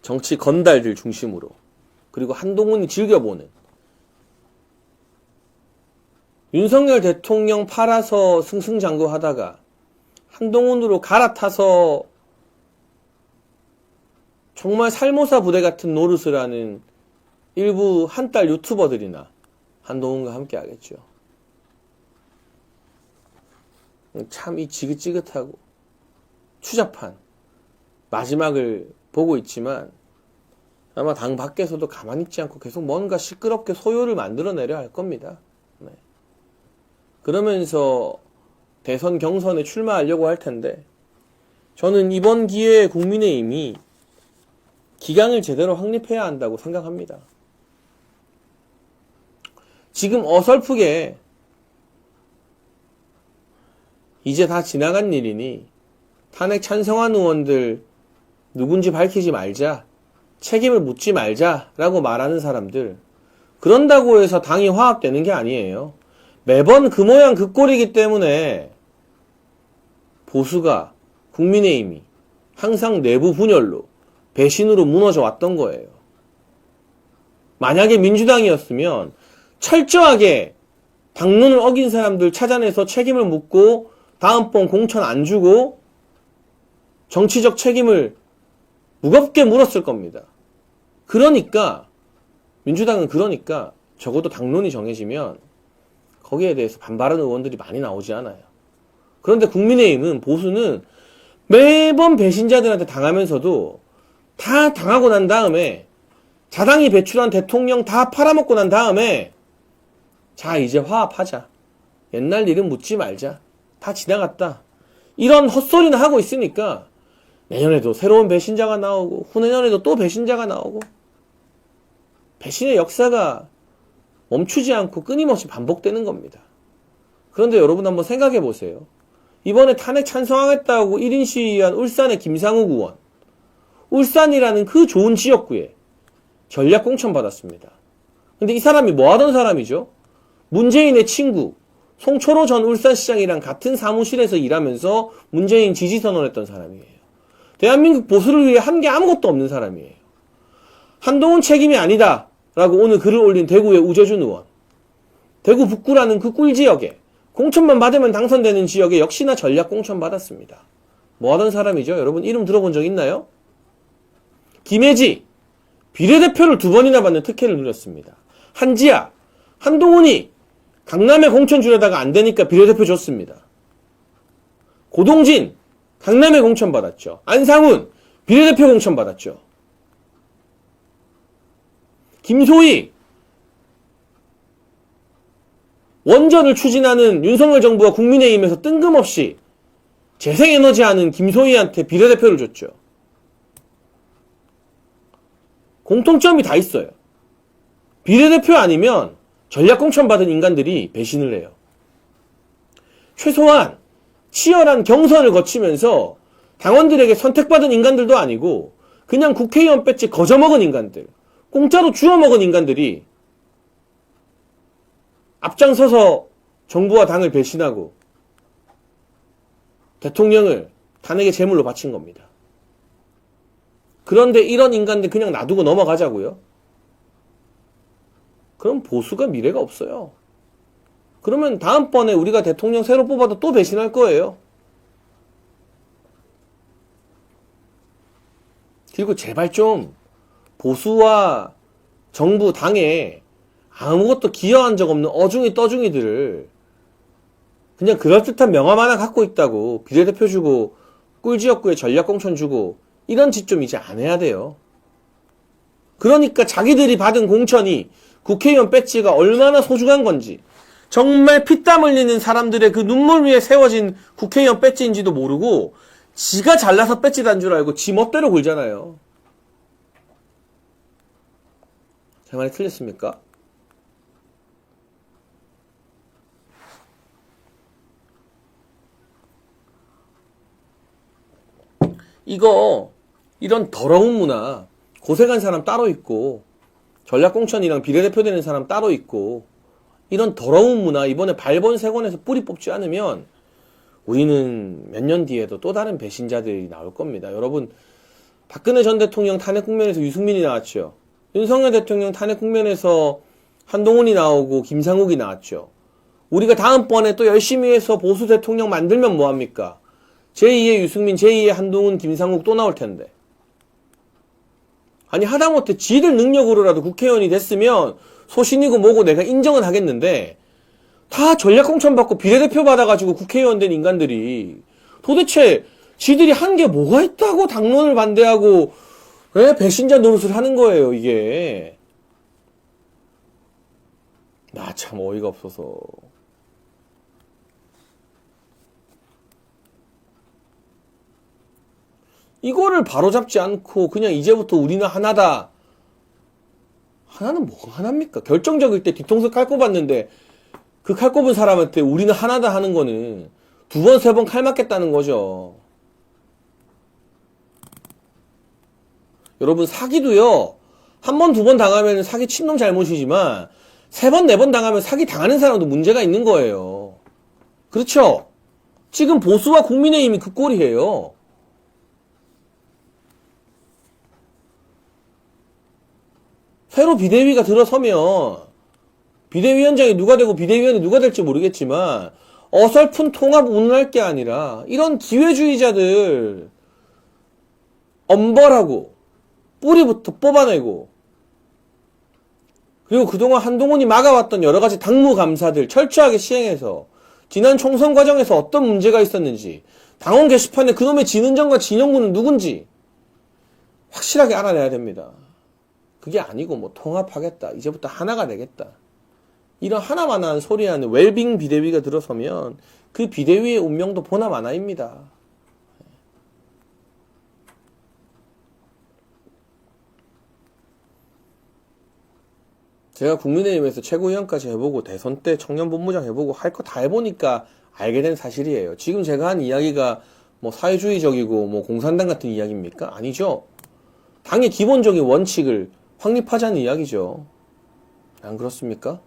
정치 건달들 중심으로, 그리고 한동훈이 즐겨보는, 윤석열 대통령 팔아서 승승장구하다가 한동훈으로 갈아타서 정말 살모사 부대 같은 노릇을 하는 일부 한달 유튜버들이나 한동훈과 함께 하겠죠. 참 이 지긋지긋하고 추잡한 마지막을 보고 있지만, 아마 당 밖에서도 가만히 있지 않고 계속 뭔가 시끄럽게 소요를 만들어내려 할 겁니다. 그러면서 대선 경선에 출마하려고 할 텐데, 저는 이번 기회에 국민의힘이 기강을 제대로 확립해야 한다고 생각합니다. 지금 어설프게 이제 다 지나간 일이니 탄핵 찬성한 의원들 누군지 밝히지 말자, 책임을 묻지 말자라고 말하는 사람들, 그런다고 해서 당이 화합되는 게 아니에요. 매번 그 모양 그 꼴이기 때문에 보수가, 국민의힘이 항상 내부 분열로, 배신으로 무너져 왔던 거예요. 만약에 민주당이었으면 철저하게 당론을 어긴 사람들 찾아내서 책임을 묻고 다음번 공천 안 주고 정치적 책임을 무겁게 물었을 겁니다. 그러니까 민주당은 적어도 당론이 정해지면 거기에 대해서 반발하는 의원들이 많이 나오지 않아요. 그런데 국민의힘은, 보수는 매번 배신자들한테 당하면서도 다 당하고 난 다음에, 자당이 배출한 대통령 다 팔아먹고 난 다음에, 자 이제 화합하자, 옛날 일은 묻지 말자, 다 지나갔다, 이런 헛소리나 하고 있으니까 내년에도 새로운 배신자가 나오고 후내년에도 또 배신자가 나오고, 배신의 역사가 멈추지 않고 끊임없이 반복되는 겁니다. 그런데 여러분 한번 생각해 보세요. 이번에 탄핵 찬성하겠다고 1인 시위한 울산의 김상욱 의원, 울산이라는 그 좋은 지역구에 전략 공천 받았습니다. 근데 이 사람이 뭐 하던 사람이죠? 문재인의 친구 송철호 전 울산시장이랑 같은 사무실에서 일하면서 문재인 지지 선언했던 사람이에요. 대한민국 보수를 위해 한 게 아무것도 없는 사람이에요. 한동훈 책임이 아니다 라고 오늘 글을 올린 대구의 우재준 의원, 대구 북구라는 그 꿀지역에 공천만 받으면 당선되는 지역에 역시나 전략 공천 받았습니다. 뭐 하던 사람이죠? 여러분 이름 들어본 적 있나요? 김혜지, 비례대표를 2번이나 받는 특혜를 누렸습니다. 한지아, 한동훈이 강남에 공천 주려다가 안 되니까 비례대표 줬습니다. 고동진 강남에 공천 받았죠. 안상훈 비례대표 공천 받았죠. 김소희 원전을 추진하는 윤석열 정부와 국민의힘에서 뜬금없이 재생에너지 하는 김소희한테 비례대표를 줬죠. 공통점이 다 있어요. 비례대표 아니면 전략공천 받은 인간들이 배신을 해요. 최소한 치열한 경선을 거치면서 당원들에게 선택받은 인간들도 아니고 그냥 국회의원 배지 거저먹은 인간들, 공짜로 주워먹은 인간들이 앞장서서 정부와 당을 배신하고 대통령을 탄핵의 제물로 바친 겁니다. 그런데 이런 인간들 그냥 놔두고 넘어가자고요? 그럼 보수가 미래가 없어요. 그러면 다음번에 우리가 대통령 새로 뽑아도 또 배신할 거예요. 그리고 제발 좀 보수와 정부, 당에 아무것도 기여한 적 없는 어중이 떠중이들을 그냥 그럴듯한 명함 하나 갖고 있다고 비례대표 주고 꿀지역구에 전략공천 주고 이런 짓 좀 이제 안 해야 돼요. 그러니까 자기들이 받은 공천이 국회의원 배지가 얼마나 소중한 건지, 정말 피땀 흘리는 사람들의 그 눈물 위에 세워진 국회의원 배지인지도 모르고 지가 잘나서 배지 단 줄 알고 지 멋대로 굴잖아요. 제 말이 틀렸습니까? 이런 더러운 문화, 고생한 사람 따로 있고 전략공천이랑 비례대표 되는 사람 따로 있고, 이런 더러운 문화 이번에 발본색원에서 뿌리 뽑지 않으면 우리는 몇 년 뒤에도 또 다른 배신자들이 나올 겁니다. 여러분, 박근혜 전 대통령 탄핵 국면에서 유승민이 나왔죠. 윤석열 대통령 탄핵 국면에서 한동훈이 나오고 김상욱이 나왔죠. 우리가 다음번에 또 열심히 해서 보수 대통령 만들면 뭐합니까? 제2의 유승민, 제2의 한동훈, 김상욱 또 나올 텐데. 아니, 하다못해 지들 능력으로라도 국회의원이 됐으면 소신이고 뭐고 내가 인정은 하겠는데, 다 전략공천 받고 비례대표 받아가지고 국회의원 된 인간들이 도대체 지들이 한 게 뭐가 있다고 당론을 반대하고 왜 배신자 노릇을 하는 거예요, 이게. 나 참 어이가 없어서. 이거를 바로잡지 않고 그냥 이제부터 우리는 하나다. 하나는 뭐가 하나입니까? 결정적일 때 뒤통수 칼 꼽았는데 그 칼 꼽은 사람한테 우리는 하나다 하는 거는 두 번, 세 번 칼 맞겠다는 거죠. 여러분, 사기도요, 한 번, 두 번 당하면 사기 친놈 잘못이지만 세 번, 네 번 당하면 사기 당하는 사람도 문제가 있는 거예요. 그렇죠? 지금 보수와 국민의힘이 그 꼴이에요. 새로 비대위가 들어서면 비대위원장이 누가 되고 비대위원이 누가 될지 모르겠지만 어설픈 통합 운운할 게 아니라 이런 기회주의자들 엄벌하고 뿌리부터 뽑아내고, 그리고 그동안 한동훈이 막아왔던 여러가지 당무감사들 철저하게 시행해서 지난 총선 과정에서 어떤 문제가 있었는지, 당원 게시판에 그놈의 진은정과 진영구는 누군지 확실하게 알아내야 됩니다. 그게 아니고 뭐 통합하겠다, 이제부터 하나가 되겠다, 이런 하나만한 소리하는 웰빙 비대위가 들어서면 그 비대위의 운명도 보나마나입니다. 제가 국민의힘에서 최고위원까지 해보고 대선 때 청년본부장 해보고 할 거 다 해보니까 알게 된 사실이에요. 지금 제가 한 이야기가 뭐 사회주의적이고 뭐 공산당 같은 이야기입니까? 아니죠. 당의 기본적인 원칙을 확립하자는 이야기죠. 안 그렇습니까?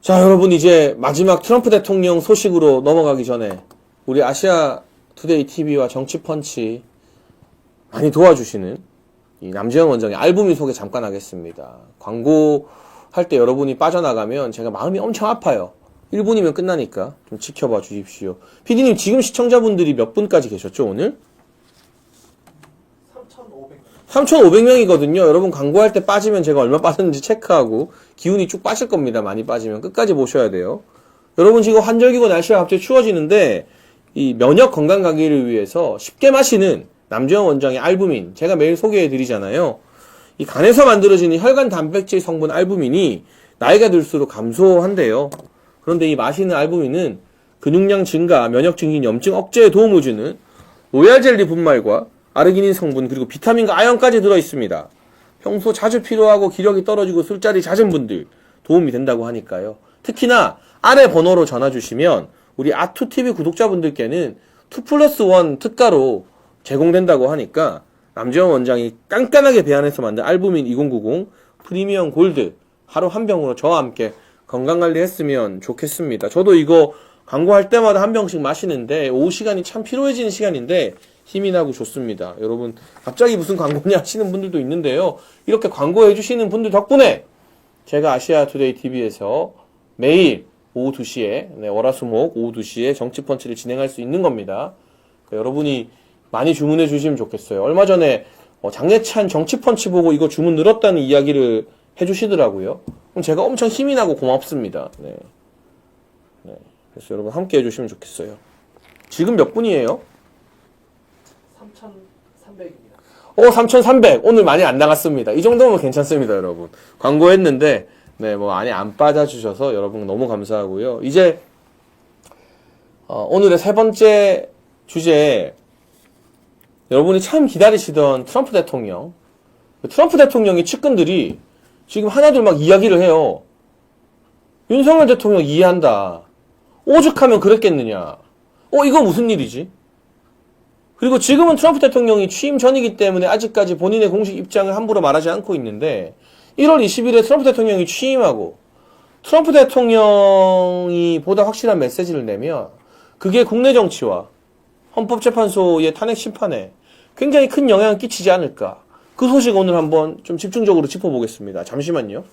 자, 여러분, 이제 마지막 트럼프 대통령 소식으로 넘어가기 전에 우리 아시아 투데이 TV와 정치펀치 많이 도와주시는 이 남재현 원장의 알부민 소개 잠깐 하겠습니다. 광고할 때 여러분이 빠져나가면 제가 마음이 엄청 아파요. 1분이면 끝나니까 좀 지켜봐 주십시오. PD님, 지금 시청자분들이 몇 분까지 계셨죠, 오늘? 3,500명. 3,500명이거든요. 여러분 광고할 때 빠지면 제가 얼마 빠졌는지 체크하고 기운이 쭉 빠질 겁니다. 많이 빠지면 끝까지 보셔야 돼요. 여러분 지금 환절기고 날씨가 갑자기 추워지는데 이 면역 건강 가기를 위해서 쉽게 마시는 남주현 원장의 알부민 제가 매일 소개해 드리잖아요. 이 간에서 만들어지는 혈관 단백질 성분 알부민이 나이가 들수록 감소한대요. 그런데 이 마시는 알부민은 근육량 증가, 면역 증진, 염증 억제에 도움을 주는 로얄 젤리 분말과 아르기닌 성분 그리고 비타민과 아연까지 들어있습니다. 평소 자주 필요하고 기력이 떨어지고 술자리 잦은 분들 도움이 된다고 하니까요. 특히나 아래 번호로 전화 주시면 우리 아투TV 구독자분들께는 2+1 특가로 제공된다고 하니까 남주현 원장이 깐깐하게 배합해서 만든 알부민 2090 프리미엄 골드 하루 한 병으로 저와 함께 건강관리 했으면 좋겠습니다. 저도 이거 광고할 때마다 한 병씩 마시는데 오후 시간이 참 피로해지는 시간인데 힘이 나고 좋습니다. 여러분 갑자기 무슨 광고냐 하시는 분들도 있는데요. 이렇게 광고해 주시는 분들 덕분에 제가 아시아투데이 TV에서 매일 오후 2시에 월화수목 오후 2시에 정치펀치를 진행할 수 있는 겁니다. 그러니까 여러분이 많이 주문해 주시면 좋겠어요. 얼마 전에 장례찬 정치펀치 보고 이거 주문 늘었다는 이야기를 해주시더라고요. 그럼 제가 엄청 힘이 나고 고맙습니다. 네. 그래서 여러분 함께 해주시면 좋겠어요. 지금 몇 분이에요? 3,300입니다. 3,300. 오늘 많이 안 나갔습니다. 이 정도면 괜찮습니다, 여러분. 광고했는데, 많이 안 빠져주셔서 여러분 너무 감사하고요. 이제, 오늘의 세 번째 주제, 여러분이 참 기다리시던 트럼프 대통령. 트럼프 대통령의 측근들이 지금 하나둘 막 이야기를 해요. 윤석열 대통령 이해한다. 오죽하면 그랬겠느냐. 이거 무슨 일이지? 그리고 지금은 트럼프 대통령이 취임 전이기 때문에 아직까지 본인의 공식 입장을 함부로 말하지 않고 있는데 1월 20일에 트럼프 대통령이 취임하고 트럼프 대통령이 보다 확실한 메시지를 내면 그게 국내 정치와 헌법재판소의 탄핵 심판에 굉장히 큰 영향을 끼치지 않을까. 그 소식 오늘 한번 좀 집중적으로 짚어보겠습니다. 잠시만요.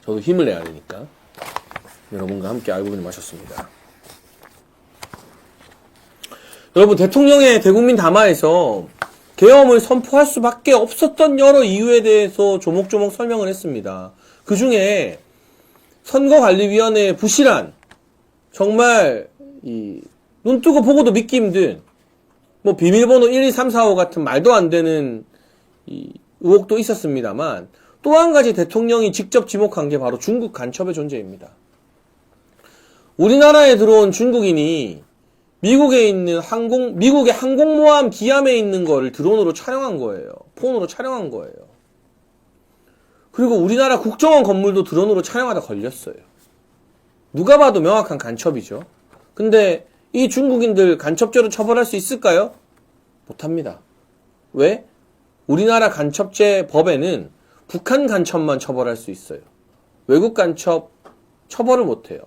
저도 힘을 내야 되니까 여러분과 함께 알부민을 마셨습니다. 여러분 대통령의 대국민 담화에서 계엄을 선포할 수밖에 없었던 여러 이유에 대해서 조목조목 설명을 했습니다. 그 중에 선거관리위원회의 부실한 정말 눈 뜨고 보고도 믿기 힘든 비밀번호 1, 2, 3, 4, 5 같은 말도 안 되는 의혹도 있었습니다만 또 한 가지 대통령이 직접 지목한 게 바로 중국 간첩의 존재입니다. 우리나라에 들어온 중국인이 미국의 항공모함 기함에 있는 거를 드론으로 촬영한 거예요. 폰으로 촬영한 거예요. 그리고 우리나라 국정원 건물도 드론으로 촬영하다 걸렸어요. 누가 봐도 명확한 간첩이죠. 근데 이 중국인들 간첩죄로 처벌할 수 있을까요? 못합니다. 왜? 우리나라 간첩죄 법에는 북한 간첩만 처벌할 수 있어요. 외국 간첩 처벌을 못해요.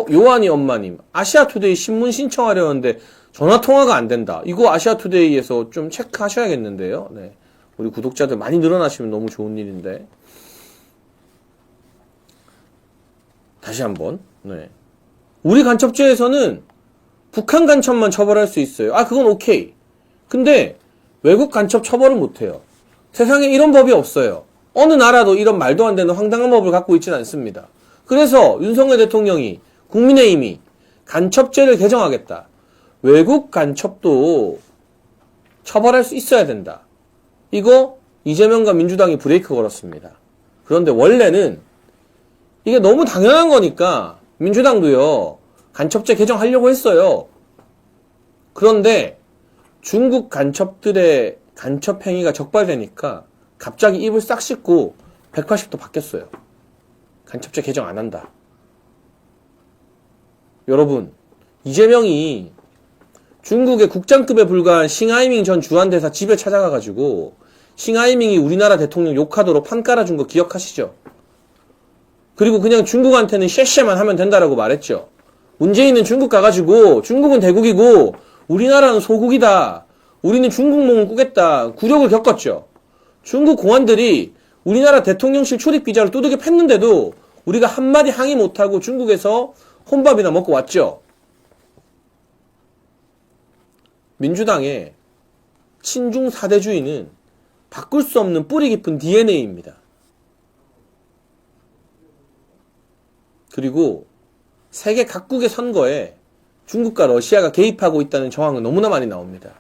요한이 엄마님, 아시아투데이 신문 신청하려는데 전화통화가 안 된다. 이거 아시아투데이에서 좀 체크하셔야겠는데요. 네. 우리 구독자들 많이 늘어나시면 너무 좋은 일인데. 다시 한번. 네. 우리 간첩죄에서는 북한 간첩만 처벌할 수 있어요. 그건 오케이. 근데 외국 간첩 처벌은 못해요. 세상에 이런 법이 없어요. 어느 나라도 이런 말도 안 되는 황당한 법을 갖고 있지는 않습니다. 그래서 윤석열 대통령이 국민의힘이 간첩죄를 개정하겠다. 외국 간첩도 처벌할 수 있어야 된다. 이거 이재명과 민주당이 브레이크 걸었습니다. 그런데 원래는 이게 너무 당연한 거니까 민주당도요. 간첩죄 개정하려고 했어요. 그런데 중국 간첩들의 간첩 행위가 적발되니까 갑자기 입을 싹 씻고 180도 바뀌었어요. 간첩죄 개정 안 한다. 여러분, 이재명이 중국의 국장급에 불과한 싱하이밍 전 주한대사 집에 찾아가가지고 싱하이밍이 우리나라 대통령 욕하도록 판 깔아준 거 기억하시죠? 그리고 그냥 중국한테는 쉐쉐만 하면 된다라고 말했죠. 문재인은 중국 가가지고 중국은 대국이고 우리나라는 소국이다. 우리는 중국몽을 꾸겠다. 굴욕을 겪었죠. 중국 공안들이 우리나라 대통령실 출입 비자를 두들겨 팼는데도 우리가 한마디 항의 못하고 중국에서 혼밥이나 먹고 왔죠. 민주당의 친중 사대주의는 바꿀 수 없는 뿌리 깊은 DNA입니다. 그리고 세계 각국의 선거에 중국과 러시아가 개입하고 있다는 정황은 너무나 많이 나옵니다.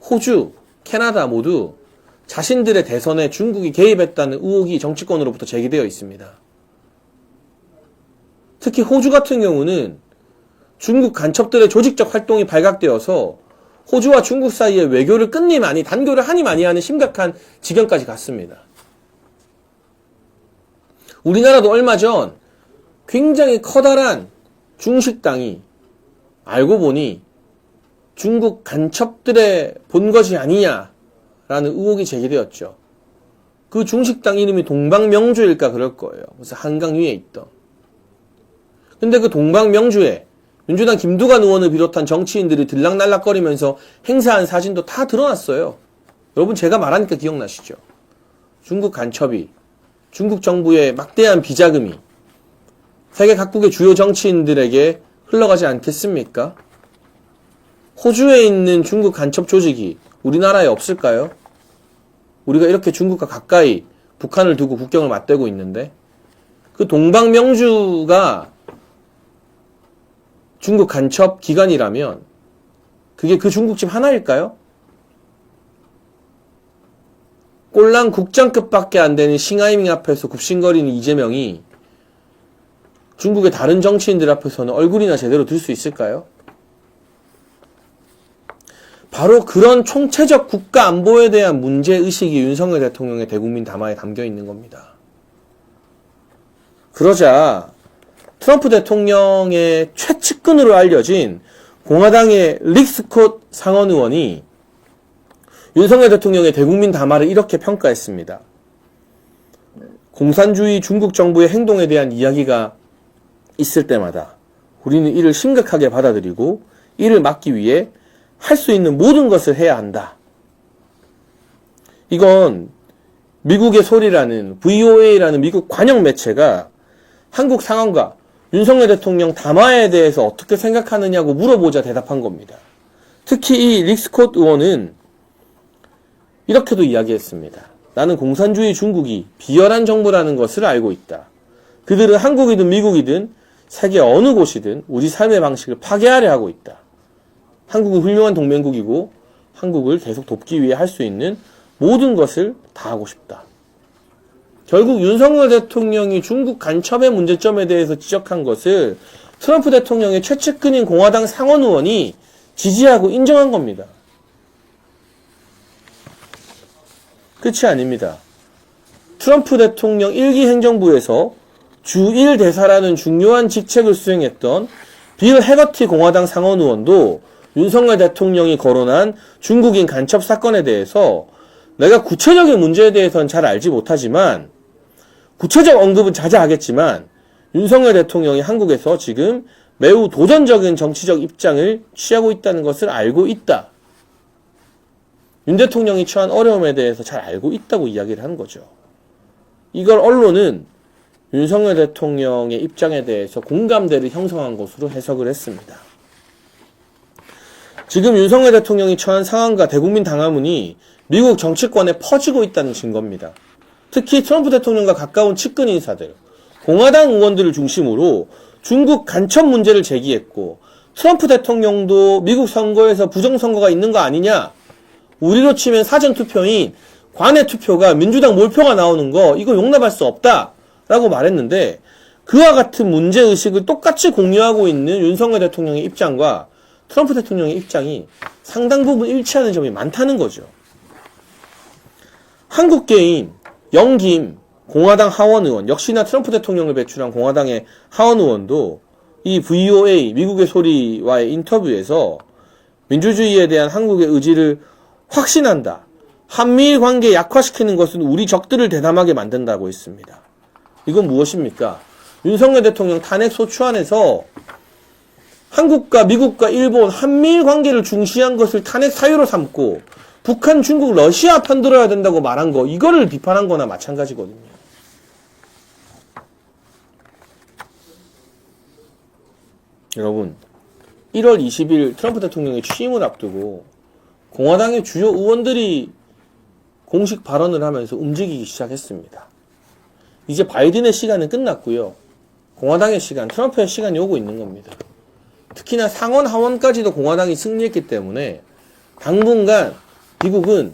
호주, 캐나다 모두 자신들의 대선에 중국이 개입했다는 의혹이 정치권으로부터 제기되어 있습니다. 특히 호주 같은 경우는 중국 간첩들의 조직적 활동이 발각되어서 호주와 중국 사이에 외교를 끊니 많이, 단교를 하니 많이 하는 심각한 지경까지 갔습니다. 우리나라도 얼마 전 굉장히 커다란 중식당이 알고 보니 중국 간첩들의 본것이 아니냐라는 의혹이 제기되었죠. 그 중식당 이름이 동방명주일까 그럴 거예요. 그래서 한강 위에 있던. 근데 그 동방명주에 민주당 김두관 의원을 비롯한 정치인들이 들락날락거리면서 행사한 사진도 다 드러났어요. 여러분 제가 말하니까 기억나시죠? 중국 간첩이, 중국 정부의 막대한 비자금이 세계 각국의 주요 정치인들에게 흘러가지 않겠습니까? 호주에 있는 중국 간첩 조직이 우리나라에 없을까요? 우리가 이렇게 중국과 가까이 북한을 두고 국경을 맞대고 있는데 그 동방명주가 중국 간첩 기관이라면 그게 그 중국집 하나일까요? 꼴랑 국장급밖에 안 되는 싱하이밍 앞에서 굽신거리는 이재명이 중국의 다른 정치인들 앞에서는 얼굴이나 제대로 들 수 있을까요? 바로 그런 총체적 국가 안보에 대한 문제의식이 윤석열 대통령의 대국민 담화에 담겨 있는 겁니다. 그러자 트럼프 대통령의 최측근으로 알려진 공화당의 릭 스콧 상원 의원이 윤석열 대통령의 대국민 담화를 이렇게 평가했습니다. 공산주의 중국 정부의 행동에 대한 이야기가 있을 때마다 우리는 이를 심각하게 받아들이고 이를 막기 위해 할 수 있는 모든 것을 해야 한다. 이건 미국의 소리라는 VOA라는 미국 관영 매체가 한국 상황과 윤석열 대통령 담화에 대해서 어떻게 생각하느냐고 물어보자 대답한 겁니다. 특히 이 릭 스콧 의원은 이렇게도 이야기했습니다. 나는 공산주의 중국이 비열한 정부라는 것을 알고 있다. 그들은 한국이든 미국이든 세계 어느 곳이든 우리 삶의 방식을 파괴하려 하고 있다. 한국은 훌륭한 동맹국이고 한국을 계속 돕기 위해 할 수 있는 모든 것을 다 하고 싶다. 결국 윤석열 대통령이 중국 간첩의 문제점에 대해서 지적한 것을 트럼프 대통령의 최측근인 공화당 상원 의원이 지지하고 인정한 겁니다. 끝이 아닙니다. 트럼프 대통령 1기 행정부에서 주 1대사라는 중요한 직책을 수행했던 빌 해거티 공화당 상원 의원도 윤석열 대통령이 거론한 중국인 간첩 사건에 대해서 내가 구체적인 문제에 대해서는 잘 알지 못하지만 구체적 언급은 자제하겠지만 윤석열 대통령이 한국에서 지금 매우 도전적인 정치적 입장을 취하고 있다는 것을 알고 있다. 윤 대통령이 처한 어려움에 대해서 잘 알고 있다고 이야기를 한 거죠. 이걸 언론은 윤석열 대통령의 입장에 대해서 공감대를 형성한 것으로 해석을 했습니다. 지금 윤석열 대통령이 처한 상황과 대국민 당화문이 미국 정치권에 퍼지고 있다는 증거입니다. 특히 트럼프 대통령과 가까운 측근 인사들, 공화당 의원들을 중심으로 중국 간첩 문제를 제기했고 트럼프 대통령도 미국 선거에서 부정선거가 있는 거 아니냐, 우리로 치면 사전투표인 관외 투표가 민주당 몰표가 나오는 거 이거 용납할 수 없다 라고 말했는데 그와 같은 문제의식을 똑같이 공유하고 있는 윤석열 대통령의 입장과 트럼프 대통령의 입장이 상당 부분 일치하는 점이 많다는 거죠. 한국계인 영김 공화당 하원 의원, 역시나 트럼프 대통령을 배출한 공화당의 하원 의원도 이 VOA 미국의 소리와의 인터뷰에서 민주주의에 대한 한국의 의지를 확신한다. 한미일 관계 약화시키는 것은 우리 적들을 대담하게 만든다고 했습니다. 이건 무엇입니까? 윤석열 대통령 탄핵 소추안에서 한국과 미국과 일본, 한미일 관계를 중시한 것을 탄핵 사유로 삼고 북한, 중국, 러시아 편들어야 된다고 말한 거, 이거를 비판한 거나 마찬가지거든요. 여러분, 1월 20일 트럼프 대통령의 취임을 앞두고 공화당의 주요 의원들이 공식 발언을 하면서 움직이기 시작했습니다. 이제 바이든의 시간은 끝났고요. 공화당의 시간, 트럼프의 시간이 오고 있는 겁니다. 특히나 상원, 하원까지도 공화당이 승리했기 때문에 당분간 미국은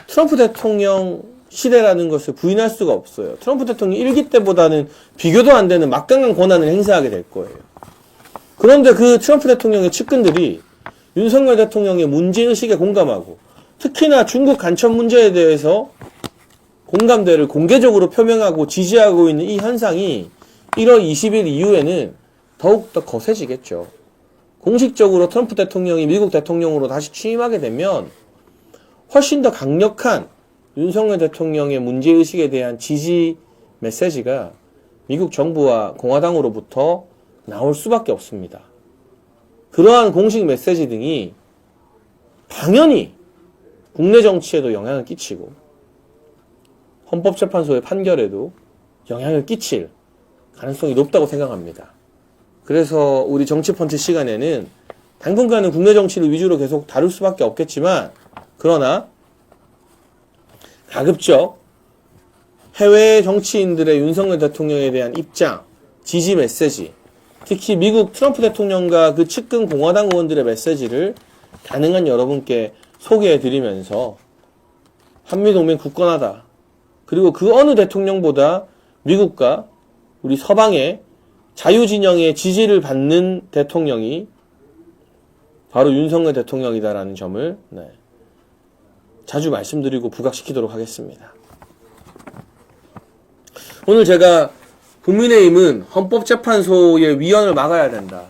트럼프 대통령 시대라는 것을 부인할 수가 없어요. 트럼프 대통령 1기 때보다는 비교도 안 되는 막강한 권한을 행사하게 될 거예요. 그런데 그 트럼프 대통령의 측근들이 윤석열 대통령의 문제의식에 공감하고 특히나 중국 간첩 문제에 대해서 공감대를 공개적으로 표명하고 지지하고 있는 이 현상이 1월 20일 이후에는 더욱더 거세지겠죠. 공식적으로 트럼프 대통령이 미국 대통령으로 다시 취임하게 되면 훨씬 더 강력한 윤석열 대통령의 문제의식에 대한 지지 메시지가 미국 정부와 공화당으로부터 나올 수밖에 없습니다. 그러한 공식 메시지 등이 당연히 국내 정치에도 영향을 끼치고 헌법재판소의 판결에도 영향을 끼칠 가능성이 높다고 생각합니다. 그래서 우리 정치펀치 시간에는 당분간은 국내 정치를 위주로 계속 다룰 수밖에 없겠지만 그러나 가급적 해외 정치인들의 윤석열 대통령에 대한 입장, 지지 메시지, 특히 미국 트럼프 대통령과 그 측근 공화당 의원들의 메시지를 가능한 여러분께 소개해드리면서 한미동맹 굳건하다. 그리고 그 어느 대통령보다 미국과 우리 서방의 자유진영의 지지를 받는 대통령이 바로 윤석열 대통령이다라는 점을 자주 말씀드리고 부각시키도록 하겠습니다. 오늘 제가 국민의힘은 헌법재판소의 위헌을 막아야 된다.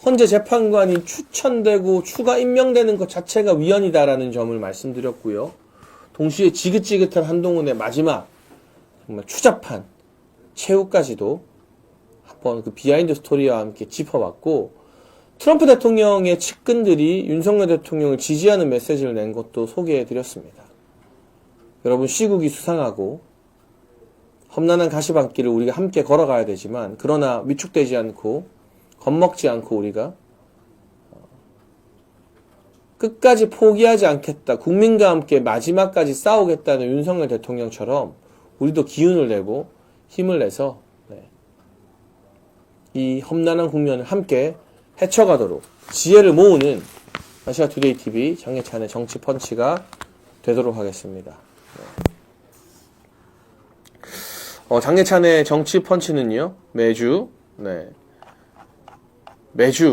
헌재 재판관이 추천되고 추가 임명되는 것 자체가 위헌이다라는 점을 말씀드렸고요. 동시에 지긋지긋한 한동훈의 마지막 정말 추잡한 최후까지도 한번 그 비하인드 스토리와 함께 짚어봤고 트럼프 대통령의 측근들이 윤석열 대통령을 지지하는 메시지를 낸 것도 소개해드렸습니다. 여러분 시국이 수상하고 험난한 가시밭길을 우리가 함께 걸어가야 되지만 그러나 위축되지 않고 겁먹지 않고 우리가 끝까지 포기하지 않겠다. 국민과 함께 마지막까지 싸우겠다는 윤석열 대통령처럼 우리도 기운을 내고 힘을 내서 이 험난한 국면을 함께 헤쳐가도록 지혜를 모으는 아시아투데이 TV 장예찬의 정치펀치가 되도록 하겠습니다. 장예찬의 정치펀치는요 매주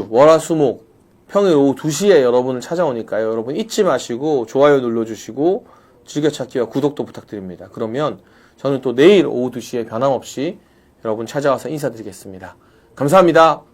월화수목 평일 오후 2시에 여러분을 찾아오니까요. 여러분 잊지 마시고 좋아요 눌러주시고 즐겨찾기와 구독도 부탁드립니다. 그러면 저는 또 내일 오후 2시에 변함없이 여러분 찾아와서 인사드리겠습니다. 감사합니다.